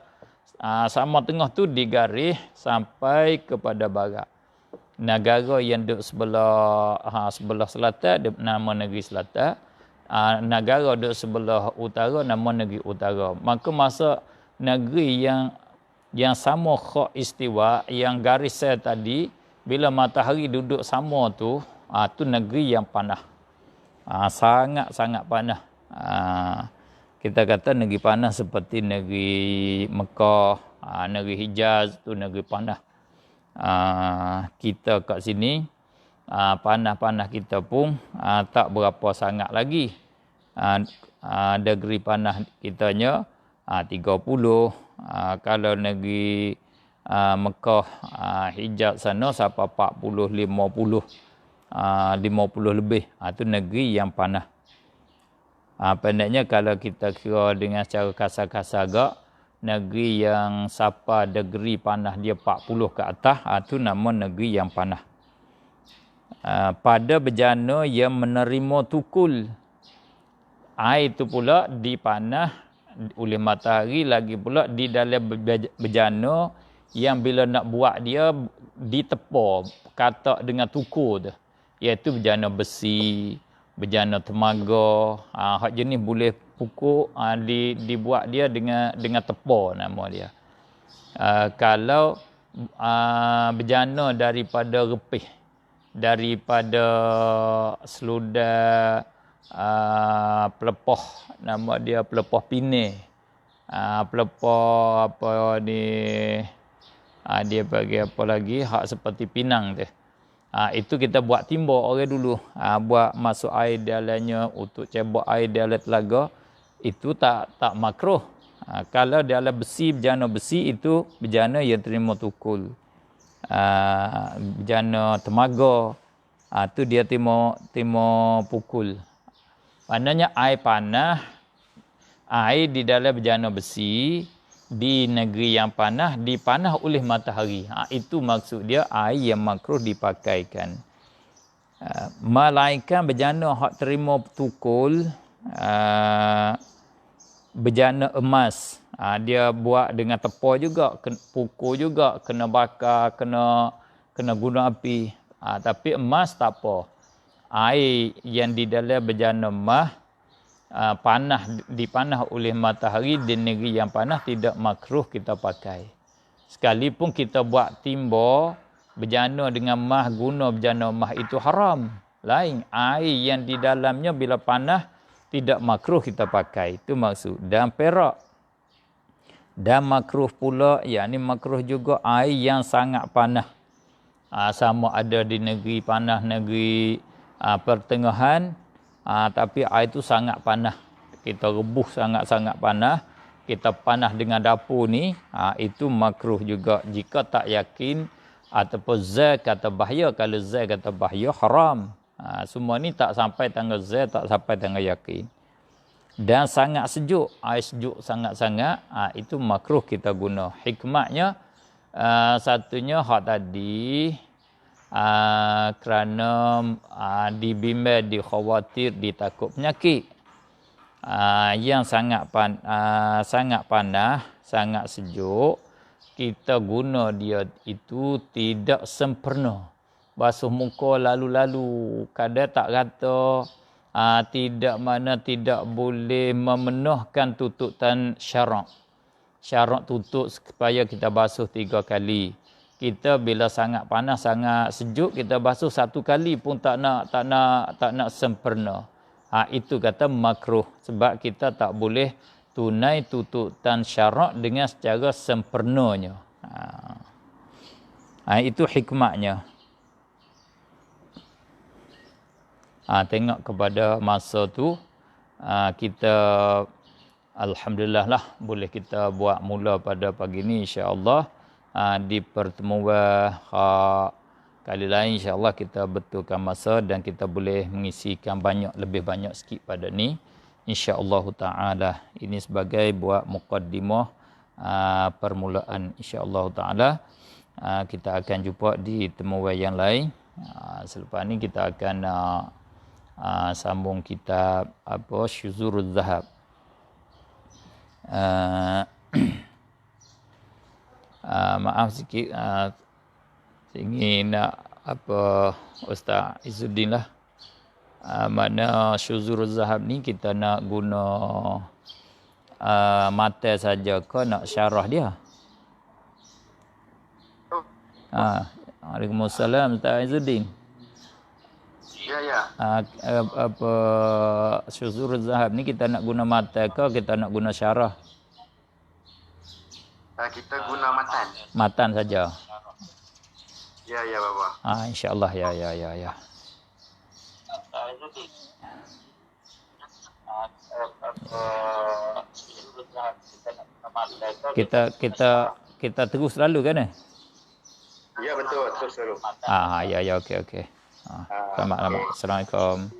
sama tengah tu digaris sampai kepada barat. Negara yang duduk sebelah selatan, nama negeri selatan, negara duduk sebelah utara, nama negeri utara. Maka masa negeri yang sama khok istiwa, yang garis saya tadi, bila matahari duduk sama tu, tu negeri yang panah. Sangat-sangat panah. Kita kata negeri panah seperti negeri Mekah, negeri Hijaz tu negeri panah. Kita kat sini, panah-panah kita pun tak berapa sangat lagi. Degree panah kitanya 30. Kalau negeri Mekah, Hijaz sana sampai 40, 50, 50 lebih. Itu negeri yang panah. Pendeknya kalau kita kira dengan secara kasar-kasar agak, negeri yang sampai degree panah dia 40 ke atas, itu nama negeri yang panah. Pada bejana yang menerima tukul, air itu pula dipanah oleh matahari, lagi pula di dalam bejana yang bila nak buat dia ditepa katak dengan tukul tu, iaitu bejana besi, bejana temaga. Hak jenis boleh pukul, dibuat dia dengan tepa nama dia. Kalau bejana daripada repih, daripada seludar pelepah, nama dia pelepah pinai, pelepah apa ni, dia bagi apa lagi, hak seperti pinang tu. Itu kita buat timba orang dulu, buat masuk air dalamnya untuk cebok air dalam telaga, itu tak makruh. Kalau dalam besi, bejana besi, itu bejana yang terima tukul. Bejana temaga, tu dia terima pukul. Maknanya air panah, air di dalam bejana besi, di negeri yang panah, dipanah oleh matahari. Itu maksud dia air yang makruh dipakaikan. Melainkan bejana hak terima tukul, bejana emas. Dia buat dengan tepa juga, pukul juga, kena bakar, kena guna api. Tapi emas tak apa. Air yang di dalam bejana emas, dipanah oleh matahari di negeri yang panah, tidak makruh kita pakai. Sekalipun kita buat timba bejana dengan emas, guna bejana emas, itu haram. Lain, air yang di dalamnya bila panah tidak makruh kita pakai. Itu maksud. Dan perak, dan makruh pula, yakni makruh juga air yang sangat panah. Sama ada di negeri panah, negeri pertengahan, tapi air itu sangat panah. Kita rebus sangat-sangat panah, kita panah dengan dapur ni, itu makruh juga. Jika tak yakin ataupun zat kata bahaya, kalau zat kata bahaya, haram. Semua ni tak sampai tanggal zat, tak sampai tanggal yakin. Dan sangat sejuk, air sejuk sangat-sangat, itu makruh kita guna. Hikmatnya, satunya hak tadi, kerana dibimbang, dikhawatir, ditakut penyakit. Yang sangat panas, sangat sejuk, kita guna dia itu tidak sempurna. Basuh muka lalu-lalu, kadang tak kata tidak boleh memenuhkan tututan syarak. Syarak tutup supaya kita basuh 3 kali. Kita bila sangat panas, sangat sejuk, kita basuh 1 kali pun tak nak sempurna. Itu kata makruh, sebab kita tak boleh tunai tututan syarak dengan secara sempurnanya. Itu hikmatnya. Tengok kepada masa tu, kita alhamdulillah lah boleh kita buat mula pada pagi ni, insya-Allah. Di pertemuan kali lain, insya-Allah kita betulkan masa dan kita boleh mengisikan lebih banyak sikit pada ni, insya-Allah taala. Ini sebagai buat muqaddimah permulaan, insya-Allah taala. Kita akan jumpa di temuan yang lain. Selepas ni kita akan sambung kitab Syuzuruz Zahab. Maaf sikit, saya ingin Ustaz Izzuddin lah Makna syuzur zahab ni kita nak guna mata saja ke nak syarah dia? Waalaikumsalam Ustaz Izzuddin. Ya. Apa syuzur zahab ni kita nak guna mata ke kita nak guna syarah? Kita guna matan. Matan saja. Ya Bapa. InsyaAllah ya. Kita terus lalu kan? Ya betul, terus lalu. Ya okey. Selamat. Assalamualaikum.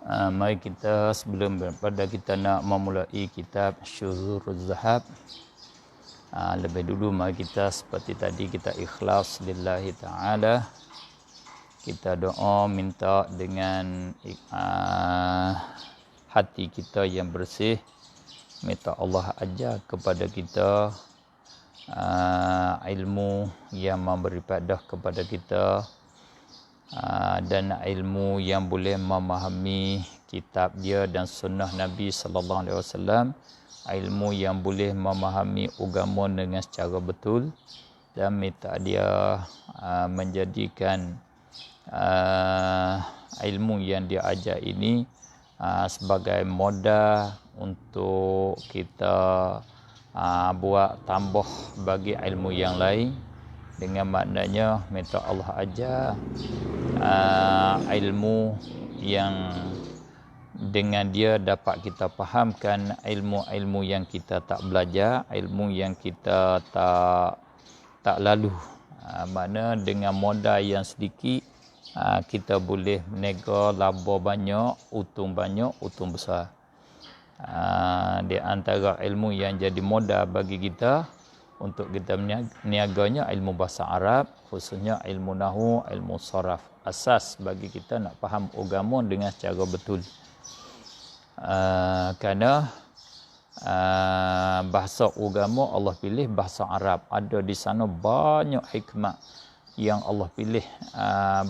Mari kita sebelum daripada kita nak memulai kitab Syuzuruz Zahab, lebih dulu mari kita seperti tadi kita ikhlas lillahi ta'ala. Kita doa minta dengan hati kita yang bersih, minta Allah ajar kepada kita ilmu yang memberi faedah kepada kita, dan ilmu yang boleh memahami kitab dia dan sunnah Nabi sallallahu alaihi wasallam, ilmu yang boleh memahami agama dengan secara betul, dan minta dia menjadikan ilmu yang dia ajar ini sebagai modal untuk kita buat tambah bagi ilmu yang lain, dengan maknanya minta Allah ajar ilmu yang dengan dia dapat kita fahamkan ilmu-ilmu yang kita tak belajar, ilmu yang kita tak lalu. Makna dengan modal yang sedikit kita boleh menega laba banyak, untung besar. Di antara ilmu yang jadi modal bagi kita untuk kita meniaganya ilmu bahasa Arab, khususnya ilmu nahwu, ilmu saraf. Asas bagi kita nak faham agama dengan secara betul. Kerana bahasa agama Allah pilih bahasa Arab. Ada di sana banyak hikmah yang Allah pilih.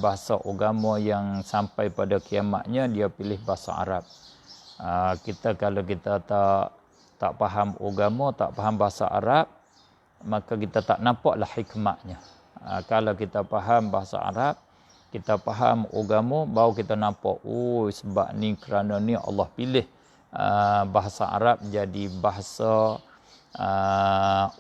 Bahasa agama yang sampai pada kiamatnya dia pilih bahasa Arab. Kita kalau kita tak faham agama, tak faham bahasa Arab, maka kita tak nampaklah hikmahnya. Kalau kita faham bahasa Arab, kita faham agama, baru kita nampak, sebab ni kerana ni Allah pilih bahasa Arab jadi bahasa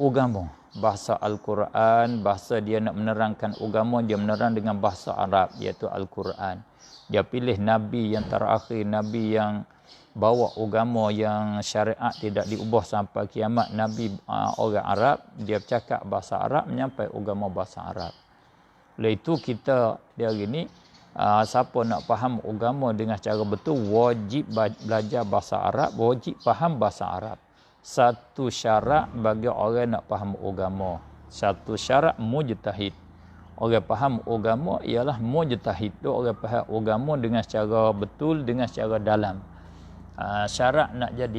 agama, bahasa Al-Quran, bahasa dia nak menerangkan agama, dia menerang dengan bahasa Arab, iaitu Al-Quran. Dia pilih Nabi yang terakhir, Nabi yang bawa agama yang syariat tidak diubah sampai kiamat, Nabi orang Arab, dia bercakap bahasa Arab, menyampai agama bahasa Arab. Oleh itu kita dia hari ni siapa nak faham agama dengan cara betul, wajib belajar bahasa Arab, wajib faham bahasa Arab. Satu syarat bagi orang nak faham agama, satu syarat mujtahid. Orang faham agama ialah mujtahid, orang faham agama dengan secara betul, dengan secara dalam. Syarat nak jadi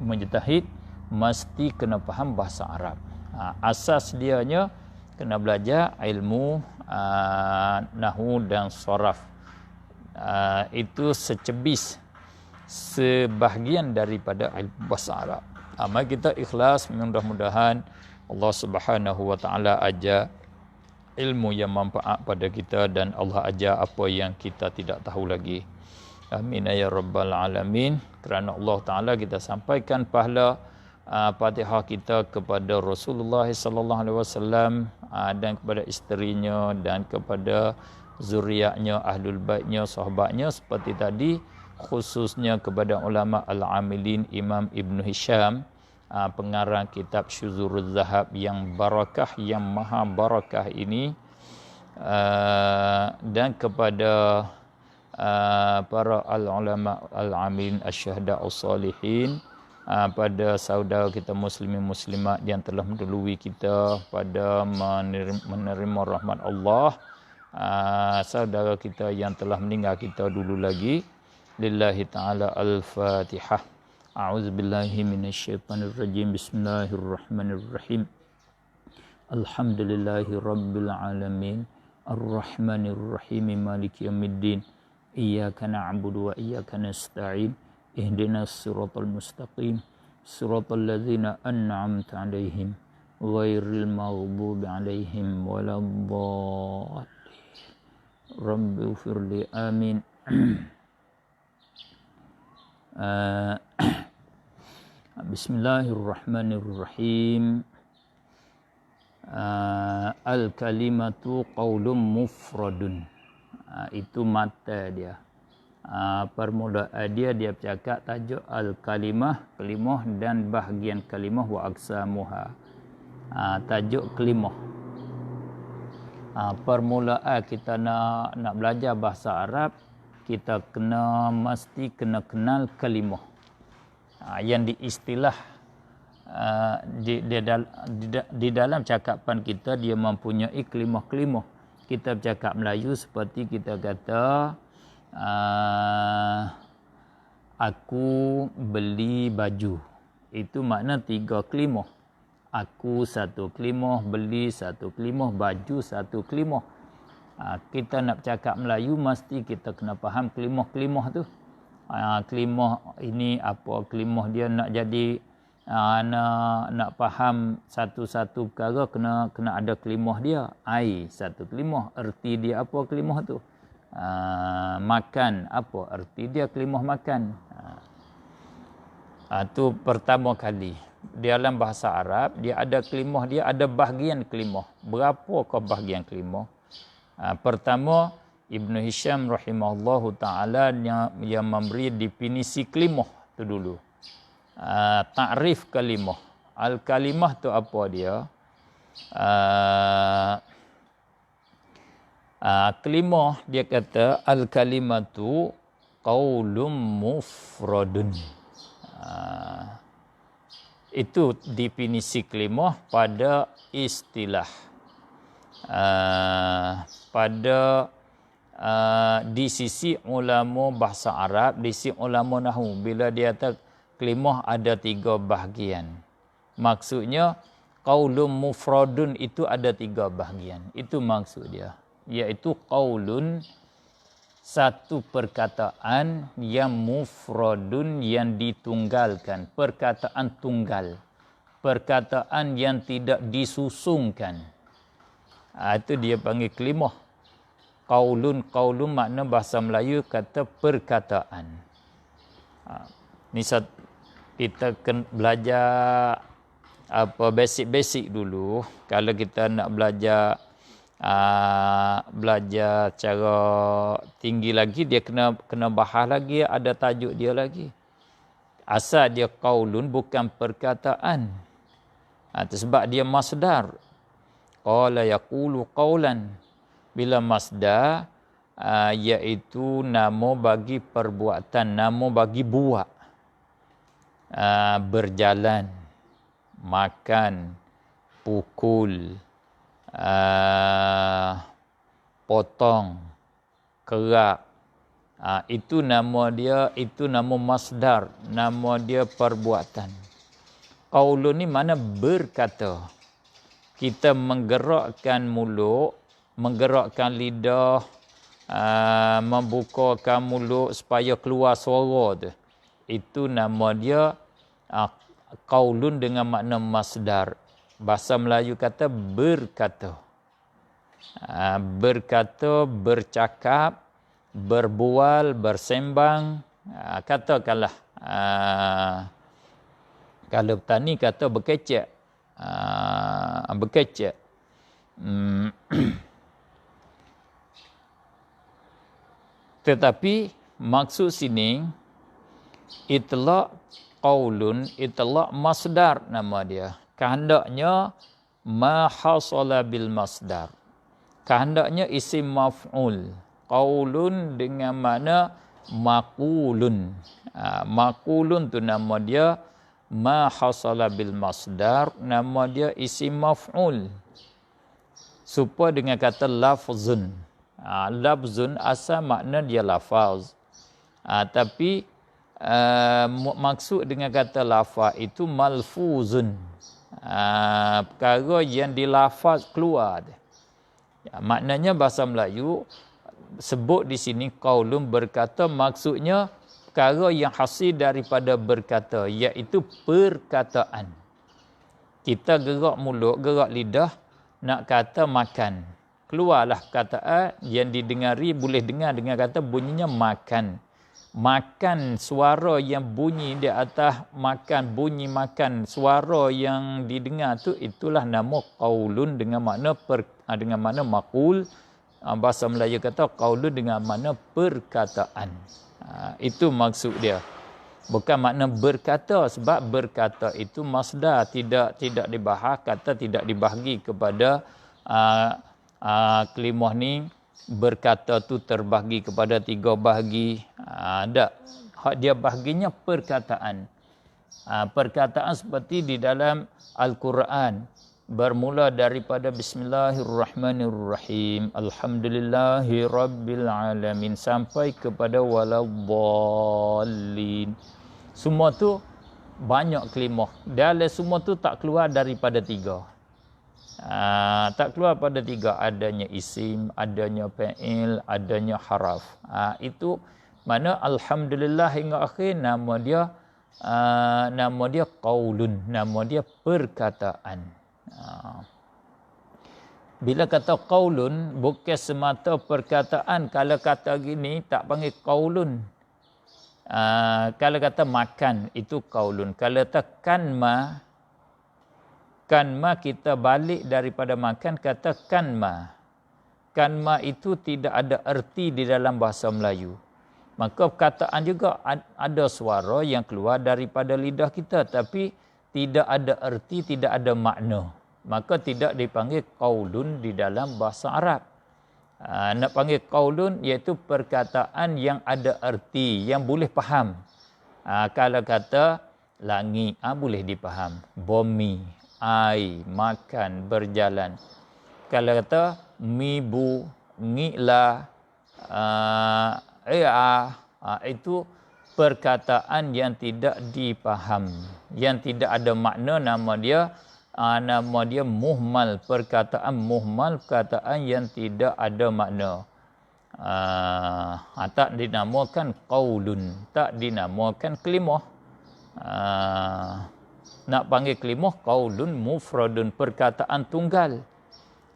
mujtahid mesti kena faham bahasa Arab. Asas dianya kena belajar ilmu nahwu dan saraf. Itu secebis sebahagian daripada ilmu bahasa Arab. Mari kita ikhlas, mudah-mudahan Allah Subhanahu wa taala ajar ilmu yang manfaat pada kita, dan Allah ajar apa yang kita tidak tahu lagi. Amin ya rabbal alamin. Kerana Allah Ta'ala kita sampaikan pahala Fatihah kita kepada Rasulullah sallallahu alaihi wasallam dan kepada isterinya dan kepada zuriatnya, ahlul baitnya, sahabatnya seperti tadi, khususnya kepada ulama al-amilin Imam Ibn Hisham, pengarang kitab Syuzuruz Zahab yang barakah, yang maha barakah ini, dan kepada para al-ulama al-amilin asy-syuhada as-salihin, pada saudara kita muslimin muslimat yang telah mendahului kita pada menerima rahmat Allah, saudara kita yang telah meninggal kita dulu lagi. Lillahi ta'ala al-Fatihah. A'udzubillahi minasyaitanirrajim. Bismillahirrahmanirrahim. Alhamdulillahi rabbil alamin. Ar-Rahmanirrahim. Maliki yaumiddin. Iyyaka na'budu wa iyyaka nasta'in. Ihdinas siratal mustaqim. Siratal ladzina an'amta 'alaihim ghairil maghdubi 'alaihim waladdallin. Rabbi ufirli amin. Bismillahirrahmanirrahim. Al-kalimatu qaulun mufradun. Itu mata dia. Permulaan dia bercakap tajuk al-kalimah, kalimah dan bahagian kalimah wa aksamuha. Tajuk kalimah. Permulaan kita nak belajar bahasa Arab, kita mesti kena kenal kalimah. Yang diistilah di dalam cakapan kita, dia mempunyai kalimah-kalimah. Kita bercakap Melayu seperti kita kata, aku beli baju. Itu makna 3 kalimah. Aku 1 kalimah, beli 1 kalimah, baju 1 kalimah. Kita nak bercakap Melayu mesti kita kena faham kalimah-kalimah tu. Kalimah ini apa, kalimah dia nak jadi nak faham satu-satu perkara kena ada kalimah dia. Ai 1 kalimah, erti dia apa kalimah tu. Makan apa erti dia, kalimah makan. Tu pertama kali. Dalam bahasa Arab dia ada kalimah, dia ada bahagian kalimah. Berapakah bahagian kalimah? Pertama, Ibn Hisham rahimahullahu ta'ala yang memberi definisi kalimah tu dulu. Ta'rif kalimah. Al-kalimah tu apa dia? Kalimah dia kata al-kalimatu qaulun mufradun. Itu definisi kalimah pada istilah. Pada di sisi ulama bahasa Arab, di sisi ulama nahwu, bila dia kata kalimah ada 3 bahagian, maksudnya qaulun mufradun itu ada 3 bahagian. Itu maksud dia, iaitu qaulun, satu perkataan, yang mufradun, yang ditunggalkan, perkataan tunggal, perkataan yang tidak disusungkan. Itu dia panggil kalimah. Qaulun makna bahasa Melayu kata perkataan. Ni kita belajar apa basic dulu. Kalau kita nak belajar cara tinggi lagi, dia kena bahas lagi, ada tajuk dia lagi. Asal dia qaulun bukan perkataan. Sebab dia masdar. Qala yaqulu qaulan. Bila masdar, iaitu nama bagi perbuatan, nama bagi buat. Berjalan, makan, pukul, potong, kerak. Itu nama dia, itu nama masdar, nama dia perbuatan. Qaulun ni mana berkata. Kita menggerakkan mulut, menggerakkan lidah, membukakan mulut supaya keluar suara tu. Itu nama dia qaulun dengan makna masdar. Bahasa Melayu kata berkata. Berkata, bercakap, berbual, bersembang. Katakanlah Kalau petani kata berkecek. Berkecek. Tetapi maksud sini itlaq qaulun, itlaq masdar nama dia. Kehendaknya ma hasala bil masdar. Kehendaknya isim maf'ul. Qaulun dengan makna maqulun. Maqulun tu nama dia ma hasala bil masdar, nama dia isim maf'ul. Supaya dengan kata lafzun. Lafzun asal makna dia lafaz. Tapi maksud dengan kata lafaz itu malfuzun. Perkara yang dilafaz keluar. Maknanya bahasa Melayu sebut di sini qaulun berkata, maksudnya perkara yang hasil daripada berkata, iaitu perkataan. Kita gerak mulut, gerak lidah nak kata makan. Keluarlah perkataan yang didengari, boleh dengar dengan kata bunyinya makan. Makan, suara yang bunyi di atas makan, bunyi makan, suara yang didengar tu, itulah nama qaulun dengan makna dengan makna maqul. Bahasa Melayu kata qaulun dengan makna perkataan. Itu maksud dia. Bukan makna berkata, sebab berkata itu masdar, tidak dibahas, kata tidak dibahagi kepada kelimah ni. Berkata tu terbahagi kepada 3 bahagi. Tak. Hak dia bahaginya perkataan. Perkataan seperti di dalam Al-Quran. Bermula daripada Bismillahirrahmanirrahim. Alhamdulillahi Rabbil Alamin. Sampai kepada waladdallin. Semua tu banyak kelimah. Dalam semua tu tak keluar daripada 3. Tak keluar pada 3. Adanya isim, adanya fa'il, adanya haraf. Itu mana alhamdulillah hingga akhir nama dia qaulun, nama dia perkataan. Bila kata qaulun bukan semata perkataan. Kalau kata gini tak panggil qaulun. Kalau kata makan itu qaulun. Kalau kata kanma kita balik daripada makan, kata kanma. Kanma itu tidak ada erti di dalam bahasa Melayu. Maka perkataan juga ada suara yang keluar daripada lidah kita, tapi tidak ada erti, tidak ada makna. Maka tidak dipanggil qaulun di dalam bahasa Arab. Nak panggil qaulun iaitu perkataan yang ada erti, yang boleh faham. Kalau kata langit, boleh dipaham. Bumi, air, makan, berjalan. Kalau kata mibu, ngiklah, itu perkataan yang tidak dipaham, yang tidak ada makna, nama dia muhmal. Perkataan muhmal, perkataan yang tidak ada makna. Tak dinamakan qaulun, tak dinamakan kelimah. Nak panggil kelimah qaulun mufradun, perkataan tunggal.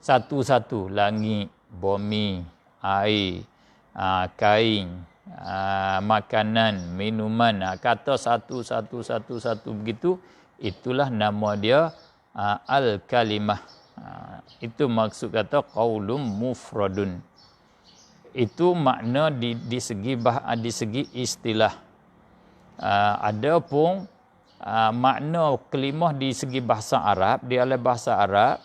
Satu-satu, langit, bumi, air, kain, makanan, minuman. Kata satu begitu, itulah nama dia al-kalimah. Itu maksud kata qaulun mufradun. Itu makna di segi istilah. Adapun makna kelimah di segi bahasa Arab, di dalam bahasa Arab,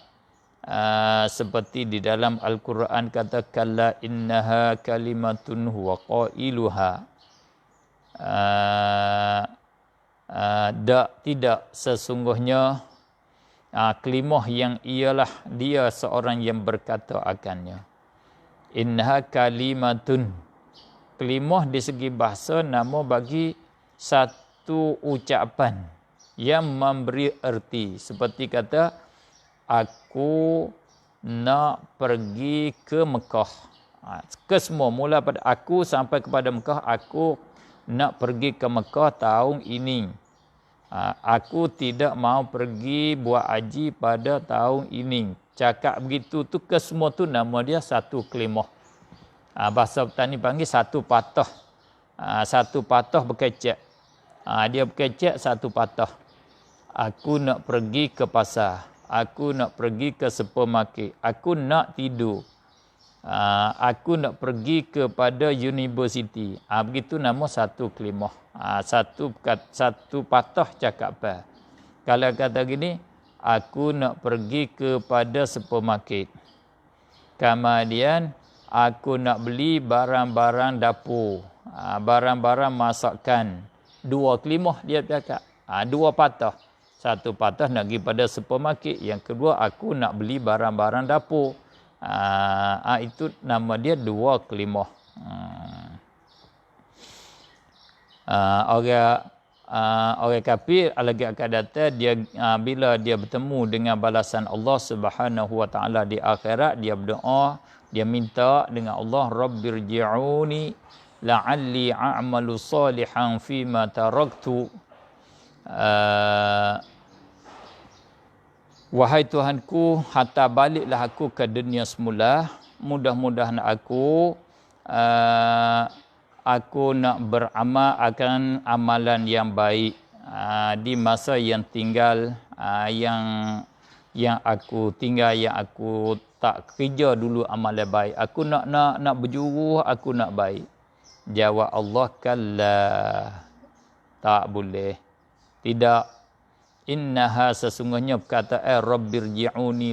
seperti di dalam Al-Quran kata kalla innaha kalimatun huwa qailuha. Tidak, sesungguhnya kelimah yang ialah dia seorang yang berkata akannya. Innaha kalimatun. Kelimah di segi bahasa nama bagi satu ucapan yang memberi erti. Seperti kata, aku nak pergi ke Mekah. Kesemua mula pada aku sampai kepada Mekah. Aku nak pergi ke Mekah tahun ini. Aku tidak mau pergi buat haji pada tahun ini. Cakap begitu tu kesemua tu nama dia satu kelimah. Bahasa petani panggil satu patah. Satu patah berkecek. Dia berkecek satu patah. Aku nak pergi ke pasar. Aku nak pergi ke supermarket. Aku nak tidur. Aku nak pergi kepada universiti. Begitu nama satu kelimah. Satu patah cakap apa. Kalau kata gini, aku nak pergi kepada supermarket. Kemudian aku nak beli barang-barang dapur. Barang-barang masakan. Dua kelimah dia cakap. Dua patah. Satu patah nak pergi pada supermarket. Yang kedua aku nak beli barang-barang dapur. Itu nama dia dua kelimah. Orang kafir lagi akan datang dia bila dia bertemu dengan balasan Allah Subhanahu wa taala di akhirat, dia berdoa, dia minta dengan Allah, Rabbirji'uni la'alli a'malu salihan fima taraktu. Wahai Tuhanku, hantar baliklah aku ke dunia semula. Mudah-mudahan aku nak beramal akan amalan yang baik di masa yang tinggal, yang aku tinggal, yang aku tak kerja dulu amalan baik. Aku nak berjuru, aku nak baik. Jawab Allah, kalla, tak boleh. Tidak. Innaha, sesungguhnya perkataan Rabbirji'uni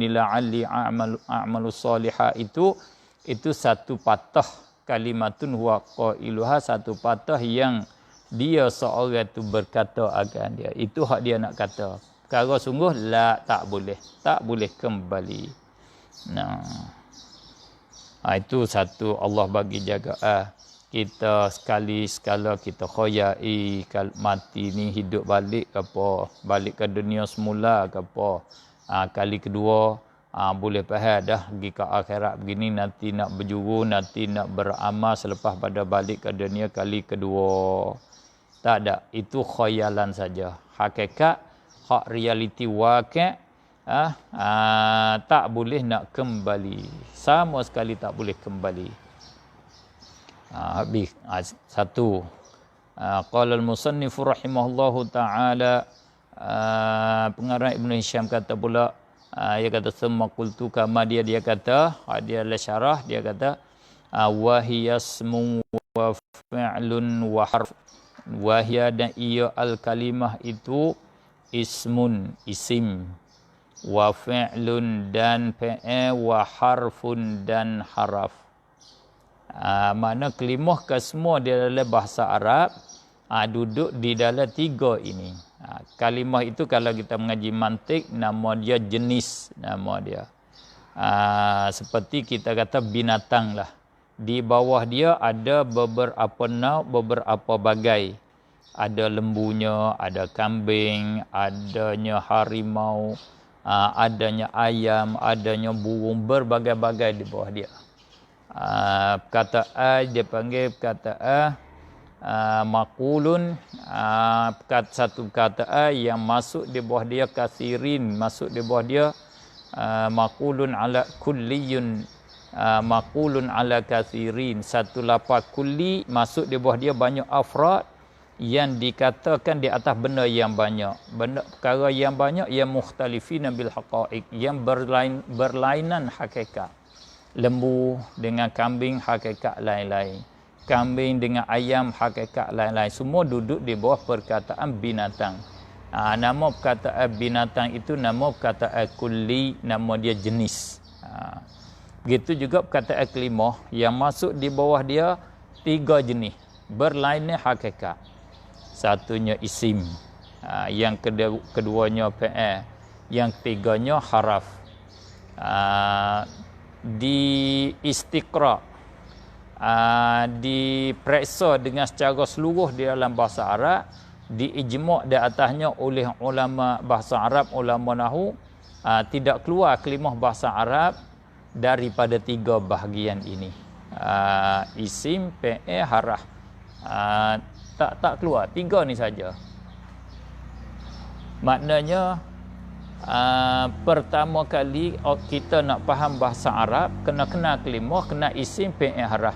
la'alli a'malu salihah itu satu patah kalimatun huwa qailuha, satu patah yang dia seorang itu berkata akan dia. Itu hak dia nak kata. Kalau sungguh tak boleh kembali. Itu satu Allah bagi jaga. Kita sekala kita khoyai mati ni hidup balik ke apa, balik ke dunia semula ke apa. Kali kedua boleh faham dah pergi ke akhirat begini, nanti nak berjuru, nanti nak beramal selepas pada balik ke dunia kali kedua. Tak ada, itu khayalan saja. Hakikat, hak realiti wakil, tak boleh nak kembali. Sama sekali tak boleh kembali. Habis satu. Qala al-musannif rahimahullahu taala, pengarang Ibn Hisham kata pula, dia kata summa qultu kama, dia kata, dia adalah syarah, dia kata wa hiya ismun wa fi'lun wa harf. Wa hiya, dan ia al-kalimah itu ismun, isim, wa fi'lun, dan fi'il, wa harfun, dan haraf. Makna kelimah kesemua di dalam bahasa Arab duduk di dalam tiga ini. Kalimah itu kalau kita mengaji mantik, nama dia jenis, nama dia. Seperti kita kata binatang lah. Di bawah dia ada beberapa nau, beberapa bagai. Ada lembunya, ada kambing, adanya harimau, adanya ayam, adanya burung, berbagai-bagai di bawah dia. Perkataan dia panggil perkataan maqulun, satu perkataan yang masuk di bawah dia kathirin, masuk di bawah dia maqulun ala kulliyun, maqulun ala kathirin, satu lafaz kulli masuk di bawah dia banyak afrad yang dikatakan di atas benda yang banyak, benda perkara yang banyak, yang mukhtalifina bil haqaiq, yang berlainan hakikat. Lembu dengan kambing hakikat lain-lain, kambing dengan ayam hakikat lain-lain, semua duduk di bawah perkataan binatang. Nama perkataan binatang itu nama perkataan kulli, nama dia jenis. Begitu juga perkataan kelimah yang masuk di bawah dia tiga jenis, berlainnya hakikat. Satunya isim, yang keduanya fi'il, yang ketiganya haraf. Di istiqra, diperiksa dengan secara seluruh di dalam bahasa Arab, diijma' di atasnya oleh ulama bahasa Arab, ulama nahwu, tidak keluar kelimah bahasa Arab daripada tiga bahagian ini. Isim, fi'il, haraf. Tak keluar, tiga ni saja. Maknanya pertama kali kita nak faham bahasa Arab, kena kenal kelimah, kena isim, fi'il, haraf.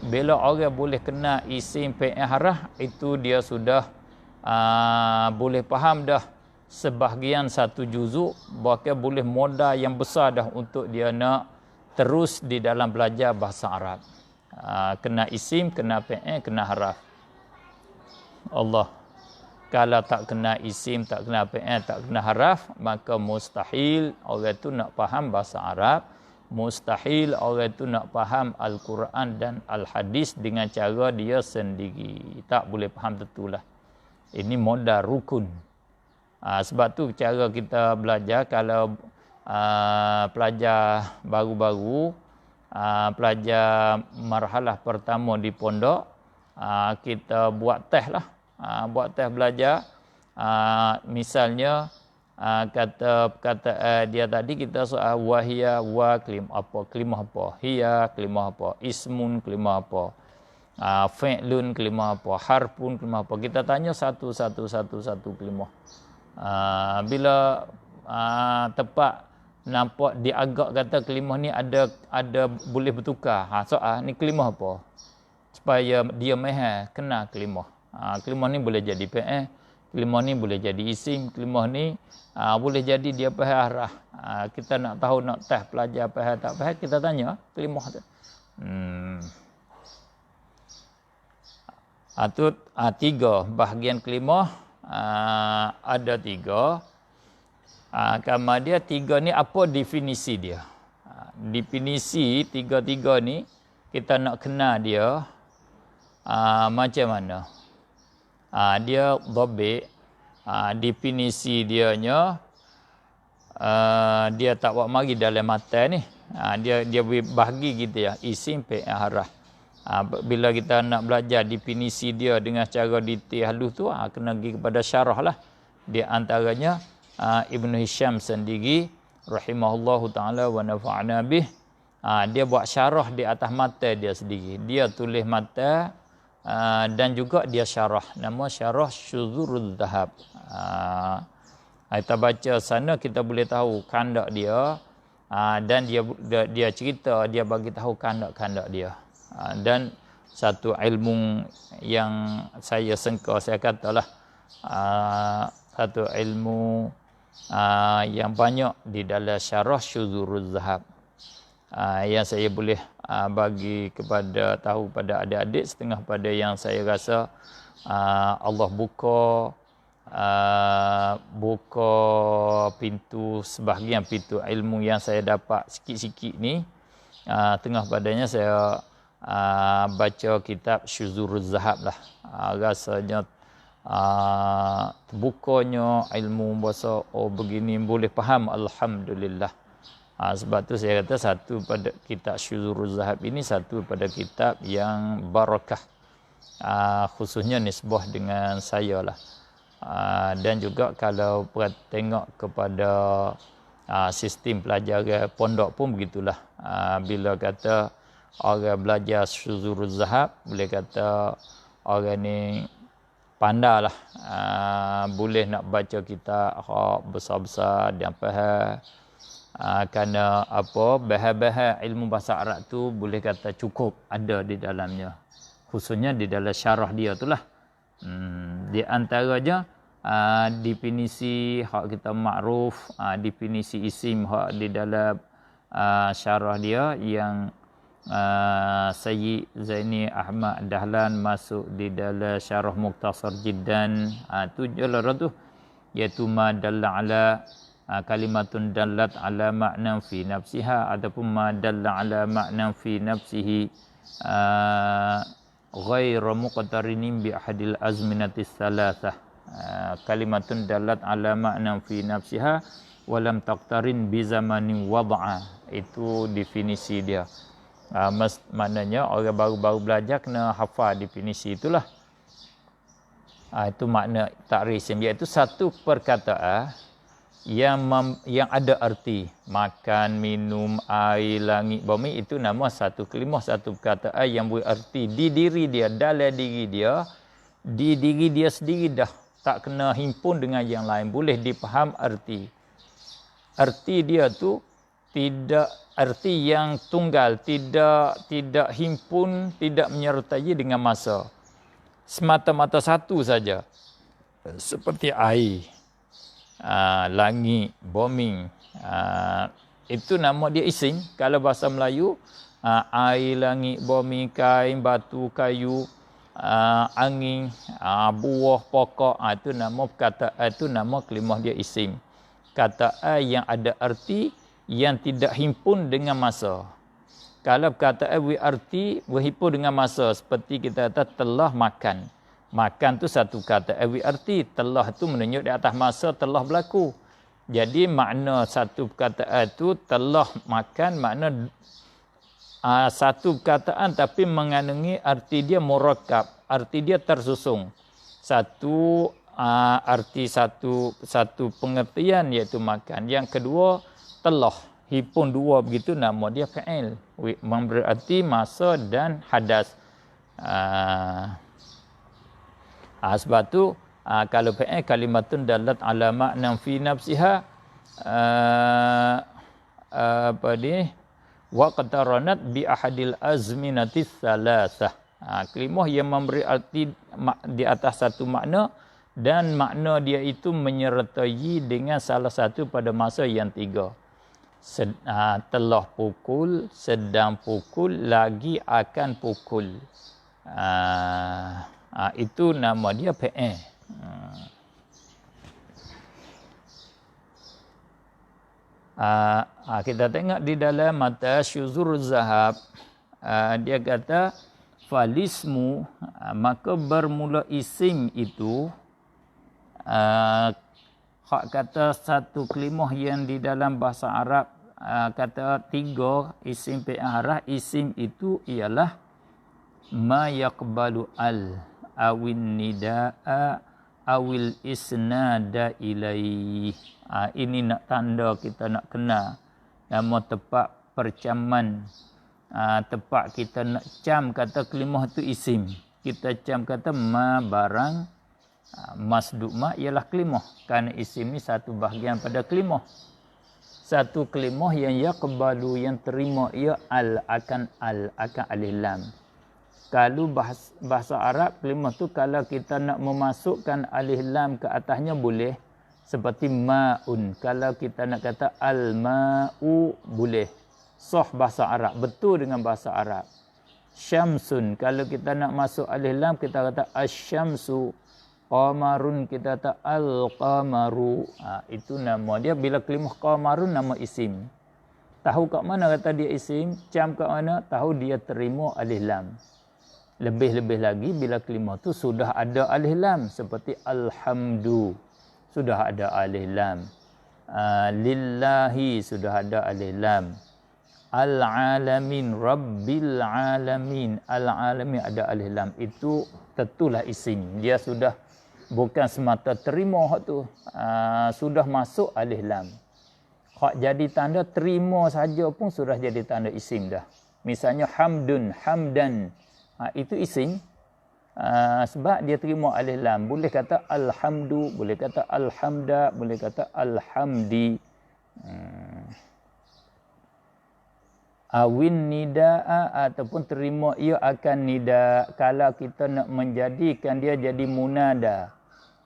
Bila orang boleh kenal isim, fi'il, haraf, itu dia sudah boleh faham dah sebahagian satu juzuk, bahkan boleh modal yang besar dah untuk dia nak terus di dalam belajar bahasa Arab. Kena isim, kena fi'il, kena haraf. Allah. Kalau tak kena isim, tak kena fi'il, tak kena haraf, maka mustahil orang tu nak faham bahasa Arab. Mustahil orang tu nak faham Al-Quran dan Al-Hadis dengan cara dia sendiri. Tak boleh faham tentulah. Ini modal rukun. Sebab tu cara kita belajar, kalau pelajar baru-baru, pelajar marhalah pertama di pondok, kita buat test lah. Buat test belajar. Misalnya, kata dia tadi kita soal wahia, wa kelimah apa, hiya kelimah apa, ismun kelimah apa, fi'lun kelimah apa, harfun kelimah apa. Kita tanya satu kelimah. Bila tepat nampak dia agak kata kelimah ni ada boleh bertukar. Soal ni kelimah apa? Supaya dia mahal kena kelimah. Kelimah ni boleh jadi fi'il, kelimah ni boleh jadi isim, kelimah ni boleh jadi dia faham arah. Kita nak tahu, nak test pelajar faham tak faham, kita tanya kelimah tu. Tiga bahagian kelimah, ada tiga. Kamar dia tiga ni apa definisi dia? Definisi tiga-tiga ni kita nak kenal dia macam mana? Dia dhabit, definisi dianya dia tak buat mari dalam matan ni. Dia bahagi gitu ya, isim, fi'il, haraf. Bila kita nak belajar definisi dia dengan cara detail halus tu, kena pergi kepada syarah lah. Di antaranya Ibn Hisham sendiri rahimahullahu ta'ala wa nafa'ana bih, dia buat syarah di atas matan dia sendiri. Dia tulis matan dan juga dia syarah, nama syarah Syuzurul Zahab. Kita baca sana kita boleh tahu kandak dia, dan dia cerita, dia bagi tahu kandak-kandak dia. Dan satu ilmu yang saya sangka, saya katalah satu ilmu yang banyak di dalam syarah Syuzurul Zahab, yang saya boleh bagi kepada tahu pada adik-adik setengah pada yang saya rasa Allah buka pintu, sebahagian pintu ilmu yang saya dapat sikit-sikit ni. Tengah padanya saya baca kitab Syuzurul Zahab lah. Rasanya terbukanya ilmu bahasa, begini boleh faham, alhamdulillah. Sebab tu saya kata satu pada kitab Syuzurul Zahab ini satu pada kitab yang barakah, khususnya nisbah dengan saya lah. Dan juga kalau tengok kepada sistem pelajaran pondok pun begitulah. Bila kata orang belajar Syuzurul Zahab, boleh kata orang ni pandai lah, boleh nak baca kitab besar-besar dan faham. Kerana apa, bahan-bahan ilmu bahasa Arab tu boleh kata cukup ada di dalamnya, khususnya di dalam syarah dia tu lah. Di antaranya definisi hak kita makruf, definisi isim hak di dalam syarah dia yang Sayyid Zaini Ahmad Dahlan masuk di dalam syarah Mukhtasar Jiddan, tu jelas tu, iaitu ma dalla ala kalimatun dallat ala ma'nan fi nafsiha, ataupun ma dalla ala ma'nan fi nafsihi ghairu muqtarinin bi ahadil azminatis thalathah. Kalimatun dallat ala ma'nan fi nafsiha wa lam taqtarin bi zamanin wad'a. Itu definisi dia. Maknanya orang baru-baru belajar kena hafal definisi itulah. Itu makna ta'risim, iaitu satu perkataan yang ada arti. Makan, minum, air, langit, bumi, itu nama satu kelimah, satu perkataan yang berarti di diri dia, dalam diri dia, di diri dia sendiri dah, tak kena himpun dengan yang lain, boleh dipaham arti. Arti dia tu tidak arti yang tunggal, tidak himpun, tidak menyertai dengan masa. Semata-mata satu saja. seperti air, langit, bumi, itu nama dia isim. Kalau bahasa Melayu, air, langit, bumi, kain, batu, kayu, angin, buah, pokok, itu nama perkataan, itu nama kelimah dia isim. Kataan yang ada arti yang tidak himpun dengan masa. Kalau perkataan berarti berhimpun dengan masa, seperti kita kata telah makan. Makan tu satu kata berarti, telah tu menunjuk di atas masa telah berlaku. Jadi makna satu perkataan tu telah makan, makna satu perkataan tapi mengandungi arti dia murakkab, arti dia tersusun. Satu arti satu pengertian iaitu makan. Yang kedua telah, himpun dua begitu, nama dia fa'il, berarti masa dan hadas. Sebab tu kalau fa'il kalimatun dalat ala ma'nan fi nafsiha, apa dia, wa qataranat bi ahadil azminati thalathah. Kalimah yang memberi arti di atas satu makna dan makna dia itu menyertai dengan salah satu pada masa yang tiga. Telah pukul, sedang pukul, lagi akan pukul. Itu nama dia fa'il. Kita tengok di dalam mata Syuzur Zahab, dia kata falismu, maka bermula isim itu, hak kata satu kelimah yang di dalam bahasa Arab kata tiga isim fi'il harah. Isim itu ialah ma yaqbalu al awin nidaa awil isnada ilaih. Ini nak tanda kita nak kenal nama tepat percaman, tepat kita nak cam kata kelimah tu isim. Kita cam kata ma barang, masduk ma ialah kelimah, kerana isim ni satu bahagian pada kelimah. Satu kelimah yang yaqbalu, yang terima ia akan alif lam. Kalau bahasa Arab kelimah tu kalau kita nak memasukkan alif lam ke atasnya boleh, seperti ma'un. Kalau kita nak kata al-ma'u boleh. Sah bahasa Arab, betul dengan bahasa Arab. Syamsun, kalau kita nak masuk alif lam kita kata asyamsu. Qamarun, kita kata al-qamaru. Itu nama dia. Bila kelimah qamarun nama isim. Tahu kat mana kata dia isim? Cam kat mana? Tahu dia terima alif lam. Lebih-lebih lagi bila kelimah tu sudah ada alif lam, seperti alhamdu sudah ada alif lam, lillahi sudah ada alif lam, al-alamin, rabbil alamin, al-alamin ada alif lam. Itu tentulah isim. Dia sudah bukan semata terima hak tu, sudah masuk alif lam. Hak jadi tanda terima saja pun sudah jadi tanda isim dah. Misalnya hamdun, hamdan, itu isim. Sebab dia terima alif lam. Boleh kata alhamdu, boleh kata alhamda, boleh kata alhamdi. Awin nidaa, ataupun terima ia akan nida. Kalau kita nak menjadikan dia jadi munada,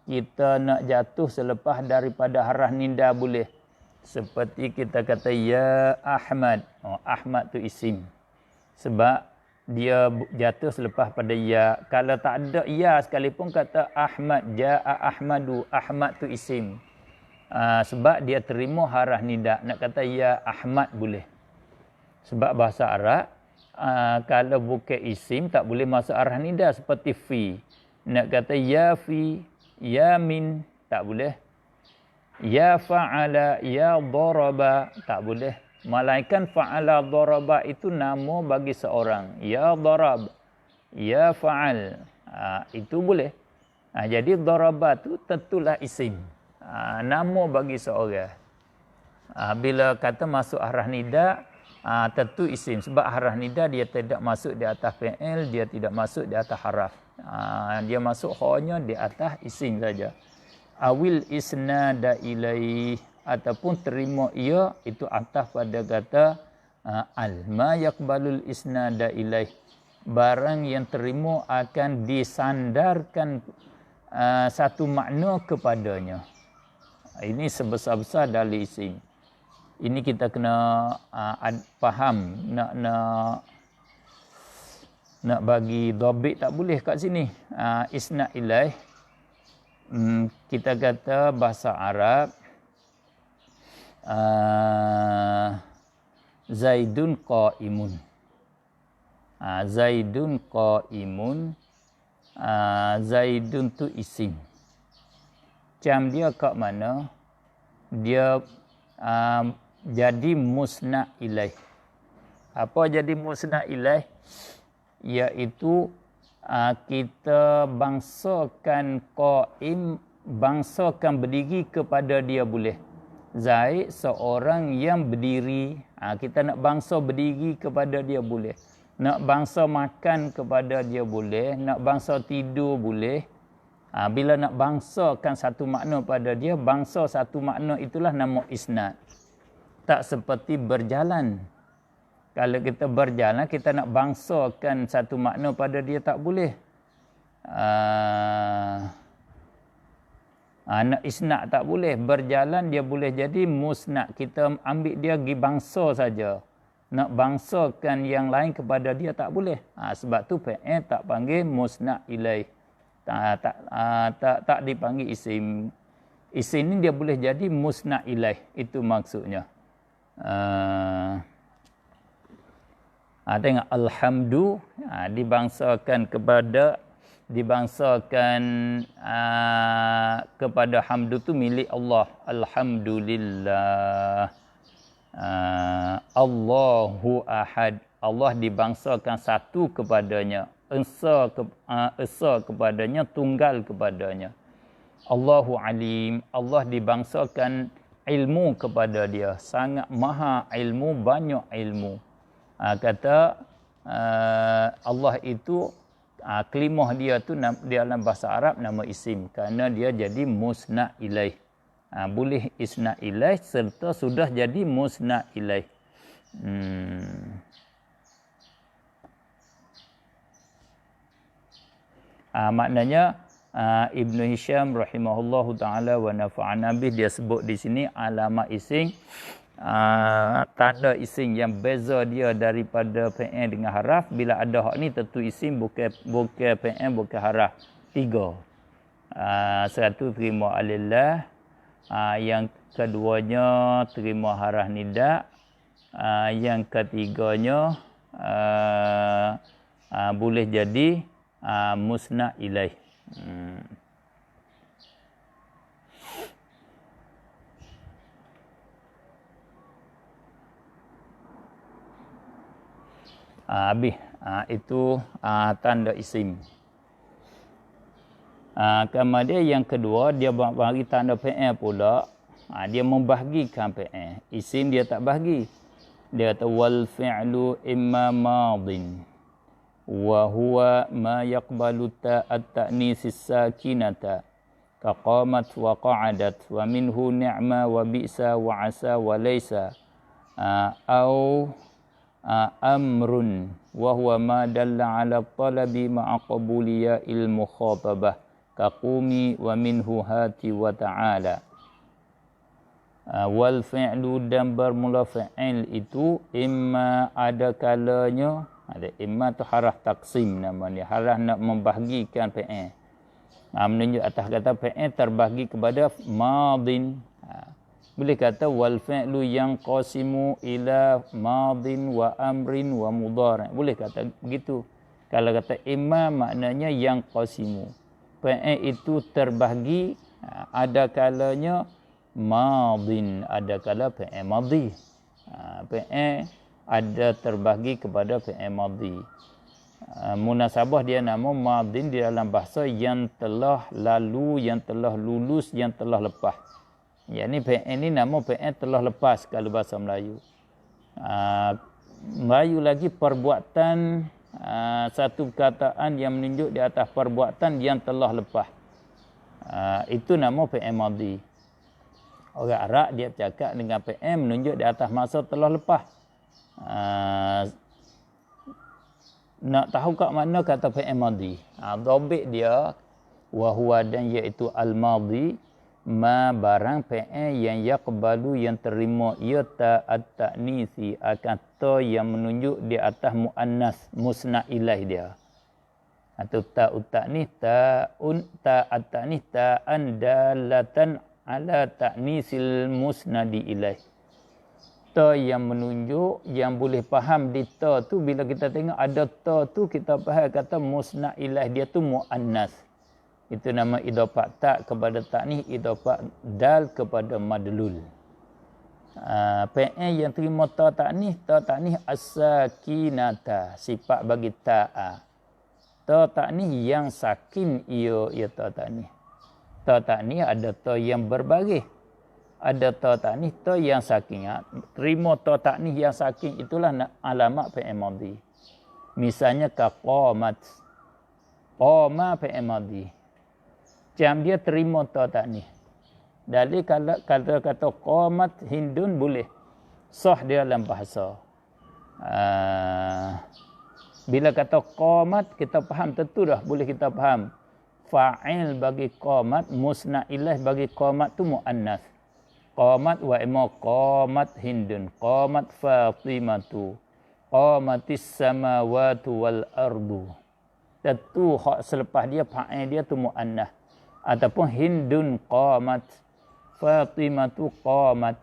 kita nak jatuh selepas daripada harah nida boleh. Seperti kita kata ya Ahmad. Ahmad tu isim. Sebab dia jatuh selepas pada ya. Kalau tak ada ya sekalipun kata Ahmad, ja'a Ahmadu, Ahmad tu isim. Sebab dia terima harah nida. Nak kata ya Ahmad boleh. Sebab bahasa Arab kalau bukan isim tak boleh masuk arah nida, seperti fi. Nak kata ya fi, ya min tak boleh. Ya fa'ala, ya daraba tak boleh. Malaikan fa'ala daraba itu nama bagi seorang. Ya darab, ya fa'al, itu boleh. Jadi daraba tu tentulah isim, nama bagi seorang. Bila kata masuk arah nida, tentu isim. Sebab harah nida dia tidak masuk di atas fi'il, dia tidak masuk di atas haraf. Dia masuk hanya di atas isim saja. Awil isnada ilaih, ataupun terima ia, itu atas pada kata al. Ma yaqbalul isnada ilaih, barang yang terima akan disandarkan satu makna kepadanya. Ini sebesar-besar dalil isim. Ini kita kena faham, nak bagi dhabit tak boleh kat sini. Isnad ilaih, kita kata bahasa Arab, Zaidun qaimun. Zaidun qaimun. Zaidun tu isim. Macam dia kat mana? Dia jadi musnad ilaih. Apa jadi musnad ilaih? Iaitu kita bangsakan qaim, bangsakan berdiri kepada dia boleh. Zaid seorang yang berdiri, kita nak bangsa berdiri kepada dia boleh. Nak bangsa makan kepada dia boleh, nak bangsa tidur boleh. Bila nak bangsakan satu makna pada dia, bangsa satu makna itulah nama isnad. Tak seperti berjalan. Kalau kita berjalan, kita nak bangsakan satu makna pada dia tak boleh. Nak isnad tak boleh. Berjalan dia boleh jadi musnad. Kita ambil dia pergi bangsa saja. Nak bangsakan yang lain kepada dia tak boleh. Sebab tu fi'il tak panggil musnad ilaih. Tak dipanggil isim. Isim ni dia boleh jadi musnad ilaih. Itu maksudnya. Tengok alhamdu, dibangsakan kepada hamdu tu milik Allah. Alhamdulillah. Allahu ahad. Allah dibangsakan satu kepadanya. Esa kepadanya, tunggal kepadanya. Allahu alim. Allah dibangsakan ilmu kepada dia. Sangat maha ilmu, banyak ilmu. Kata Allah itu, kelimah dia tu dalam bahasa Arab nama isim. Kerana dia jadi musnad ilaih. Boleh isnad ilaih serta sudah jadi musnad ilaih. Maknanya Ibnu Hisham rahimahullahu taala wa nafa'ana bih, dia sebut di sini alamat isim, tanda isim yang beza dia daripada fi'il dengan haraf. Bila ada hak ni tentu isim, bukan fi'il, bukan haraf. 3. Satu terima alillah, yang keduanya terima haraf nida, yang ketiganya boleh jadi musnad ilaih. Habis. Itu tanda isim. Kemudian yang kedua, dia bagi tanda fi'il pula. Dia membahagikan fi'il. Isim dia tak bahagi. Dia kata wal fi'lu imma madin wa huwa ma yaqbalu at-ta'nis as-sakinata kaqamat wa qa'adat wa minhu ni'ma wa bi'sa wa 'asa wa laysa au amrun wa huwa ma dalla 'ala talabi ma'a qabuliyya al-mukhatabah kaqumi wa minhu hati wa ta'ala. Wal fi'lu, dan bermula fi'il itu imma, ada kalanya, ada imma tu haraf taksim namanya, haraf nak membahagikan fi'il. Menunjuk atas kata fi'il terbahagi kepada madin. Boleh kata wal fi'lu yang qasimu ila madin wa amrin wa mudhari'. Boleh kata begitu. Kalau kata imma maknanya yang qasimu. Fi'il itu terbahagi, ada kalanya madin, ada kala fi'il madhi. Fi'il ada terbahagi kepada fi'il madhi. Munasabah dia nama madin di dalam bahasa yang telah lalu, yang telah lulus, yang telah lepas. Yang ni fi'il ni nama fi'il telah lepas kalau bahasa Melayu. Melayu lagi perbuatan, satu perkataan yang menunjuk di atas perbuatan yang telah lepas. Itu nama fi'il madhi. Orang Arab dia bercakap dengan fi'il menunjuk di atas masa telah lepas. Nak tahu kat mana kata fi'il madhi? Dhabit dia wa huwa dan iaitu al-madhi ma barang fi'il yang yaqbalu yang terima ia at-ta'nisi akan ta yang menunjuk di atas muannas musna ilaih dia atau ta'ut ta'nis ta'at-ta'nis ta'an dalatan ala ta'nisil musnadi ilaih. Ta yang menunjuk yang boleh faham di ta tu bila kita tengok ada ta tu kita faham kata musna ilaih dia tu muannas. Itu nama idafah ta kepada ta'nis, idafah dal kepada madlul. Fi'il yang terima ta ta'nis as-sakinata sifat bagi ta'a. Ta ta'nis yang sakin ia ta ta'nis. Ta ta'nis ada ta yang berbaris. Ada ta ta'nis ta yang sakin. Terima ta ta'nis yang sakin itulah alamat fi'il madhi. Misalnya qamat. Qama fi'il madhi. Macam dia terima ta ta'nis. Dalil kalau kata qamat hindun boleh. Sah dia dalam bahasa. Bila kata qamat kita faham tentu dah boleh kita faham. Fa'il bagi qamat, musna ilaih bagi qamat tu muannas. Qamat wa imma qamat hindun, qamat fatimatu, qamatis samawati wal ardu. Tentu hak selepas dia fa'il dia tu muannas. Ataupun hindun qamat, fatimatu qamat.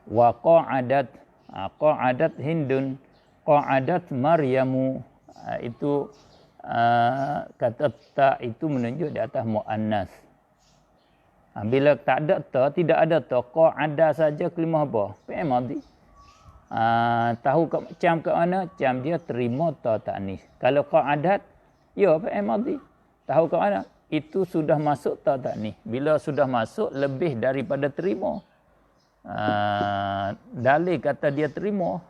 Wa qa'adat, qa'adat hindun, qa'adat maryamu. Itu kata ta itu menunjuk di atas muannas. Bila tak ada ta, tidak ada ta, qa'ada saja kelimah apa? Fi'il madhi. Tahu macam ke mana? Macam dia terima ta ta'nis. Kalau qa'adat, ya fi'il madhi. Tahu ke mana? Itu sudah masuk ta ta'nis. Bila sudah masuk lebih daripada terima. Dalil kata dia terima.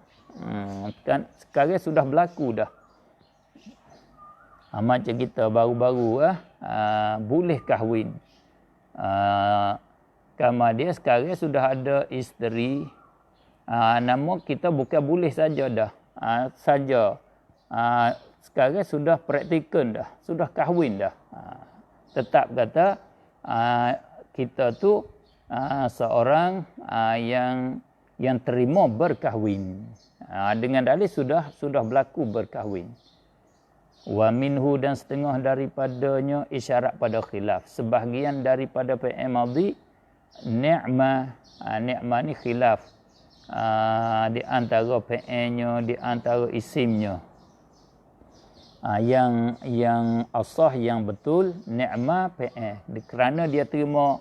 Kan sekarang sudah berlaku dah. Macam kita baru-baru boleh kahwin. Kamar dia sekarang sudah ada isteri. Nama kita bukan boleh saja dah. Saja. Sekarang sudah praktikan dah. Sudah kahwin dah. Tetap kata kita tu seorang yang terima berkahwin. Dengan dalil sudah berlaku berkahwin. Wa minhu dan setengah daripadanya isyarat pada khilaf. Sebahagian daripada fi'il madhi ni'ma. Ni'ma ni khilaf. Di antara fi'ilnya, di antara isimnya. Yang asah yang betul ni'ma fi'il. Kerana dia terima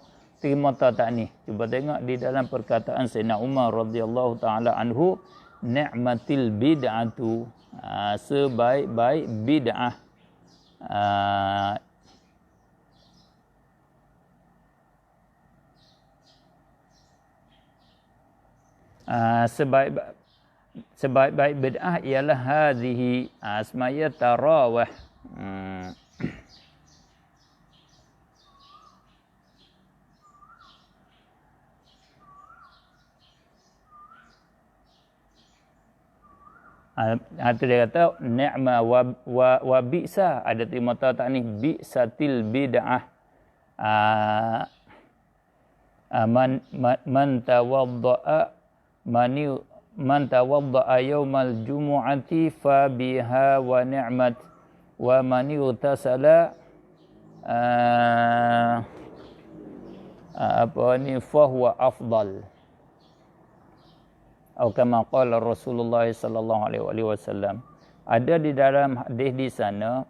ta ta'nis. Cuba tengok di dalam perkataan Sayyidina Umar radhiyallahu taala anhu, ni'matil bid'atu. Sebaik-baik bid'ah. Sebaik-baik bid'ah ialah hadhihi asmaya tarawih. Itu dia kata ni'ma wa bi'sa. Ada terima ta ta'nis bi'satil bid'ah. Man tawadda'a yawmal jumu'ati fa biha wa ni'mat wa man yutasala fa huwa afdal. Atau kama qala Rasulullah sallallahu alaihi wasallam. Ada di dalam hadis di sana,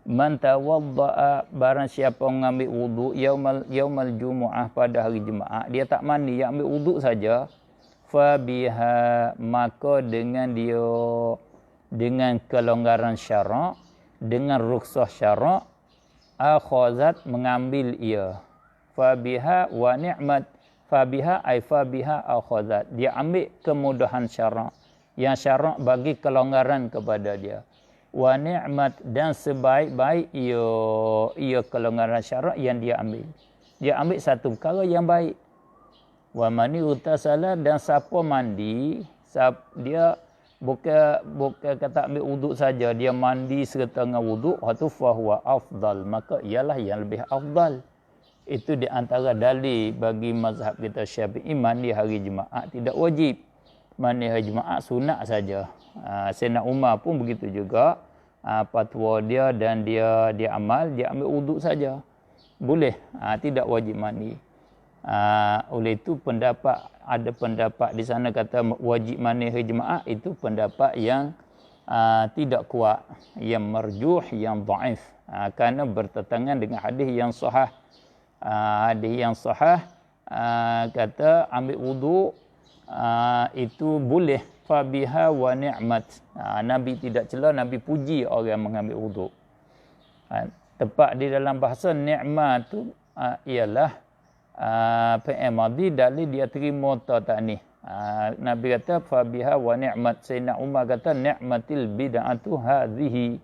man tawaddaa, barang siapa mengambil wudu yaumal jumu'ah pada hari Jumaat, dia tak mandi, dia ambil wudu saja, fa biha, maka dengan kelonggaran syarak, dengan rukhsah syarak, akhazat, mengambil ia. Fa biha wa ni'mat. Fabiha ay fabiha akhazat. Dia ambil kemudahan syarak. Yang syarak bagi kelonggaran kepada dia. Wa ni'mat, dan sebaik-baik ia kelonggaran syarak yang dia ambil. Dia ambil satu perkara yang baik. Wa mani utasala, dan siapa mandi, dia bukan kata ambil wuduk saja, dia mandi serta dengan wuduk, itu fahuwa afdal, maka ialah yang lebih afdal. Itu di antara dalil bagi mazhab kita Syafi'i, mandi hari Jumaat tidak wajib. Mandi hari Jumaat sunat saja. Sayyidina Umar pun begitu juga. Fatwa dia dan dia amal, dia ambil wuduk saja. Boleh, tidak wajib mandi. Oleh itu ada pendapat di sana kata wajib mandi hari Jumaat, itu pendapat yang tidak kuat, yang marjuh, yang dhaif, kerana bertentangan dengan hadis yang sahih. Hadis yang sahih kata ambil wuduk itu boleh, fabiha wa ni'mat. Nabi tidak cela, Nabi puji orang mengambil wuduk. Tepat di dalam bahasa ni'mat tu ialah fi'il madhi, dalil dia terima atau tak ni. Nabi kata fabiha wa ni'mat. Sayyidina Umar kata ni'matil bid'atu hadhihi.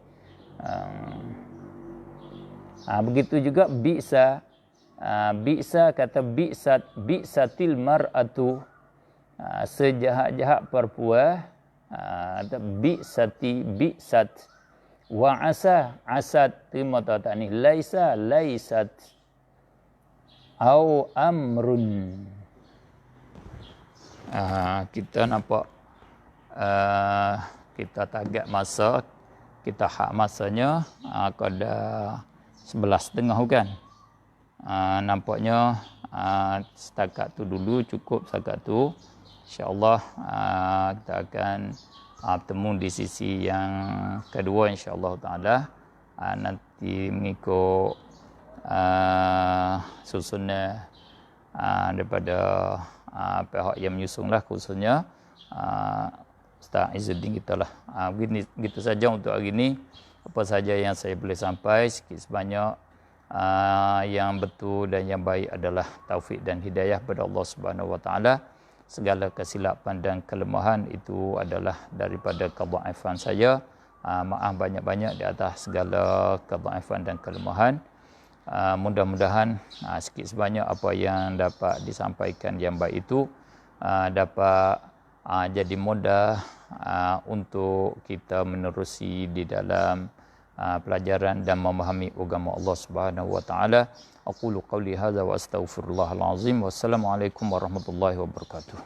Begitu juga bi'sa. Bi'sa kata bi'satil mar'atu, sejahat-jahat perempuan. Bi'sat. Wa asad, terima tak ni, laisat. Au amrun. Kita nampak kita target masa, kita hak masanya kada 11.30 kan. Nampaknya setakat tu dulu, cukup setakat tu. InsyaAllah kita akan bertemu di sisi yang kedua insyaAllah ta'ala. Nanti mengikut susunan daripada pihak yang menyusunglah, khususnya Ustaz Izzuddin kita lah. Begitu saja untuk hari ini. Apa saja yang saya boleh sampai, sikit sebanyak yang betul dan yang baik adalah taufik dan hidayah pada Allah Subhanahu wa taala. Segala kesilapan dan kelemahan itu adalah daripada kedhaifan saya. Maaf banyak-banyak di atas segala kedhaifan dan kelemahan. Mudah-mudahan sikit sebanyak apa yang dapat disampaikan yang baik itu dapat jadi modal untuk kita menerusi di dalam pelajaran dan memahami agama Allah Subhanahu wa taala. Aqulu qawli hadza wa astaghfirullahal azim. Wassalamualaikum warahmatullahi wabarakatuh.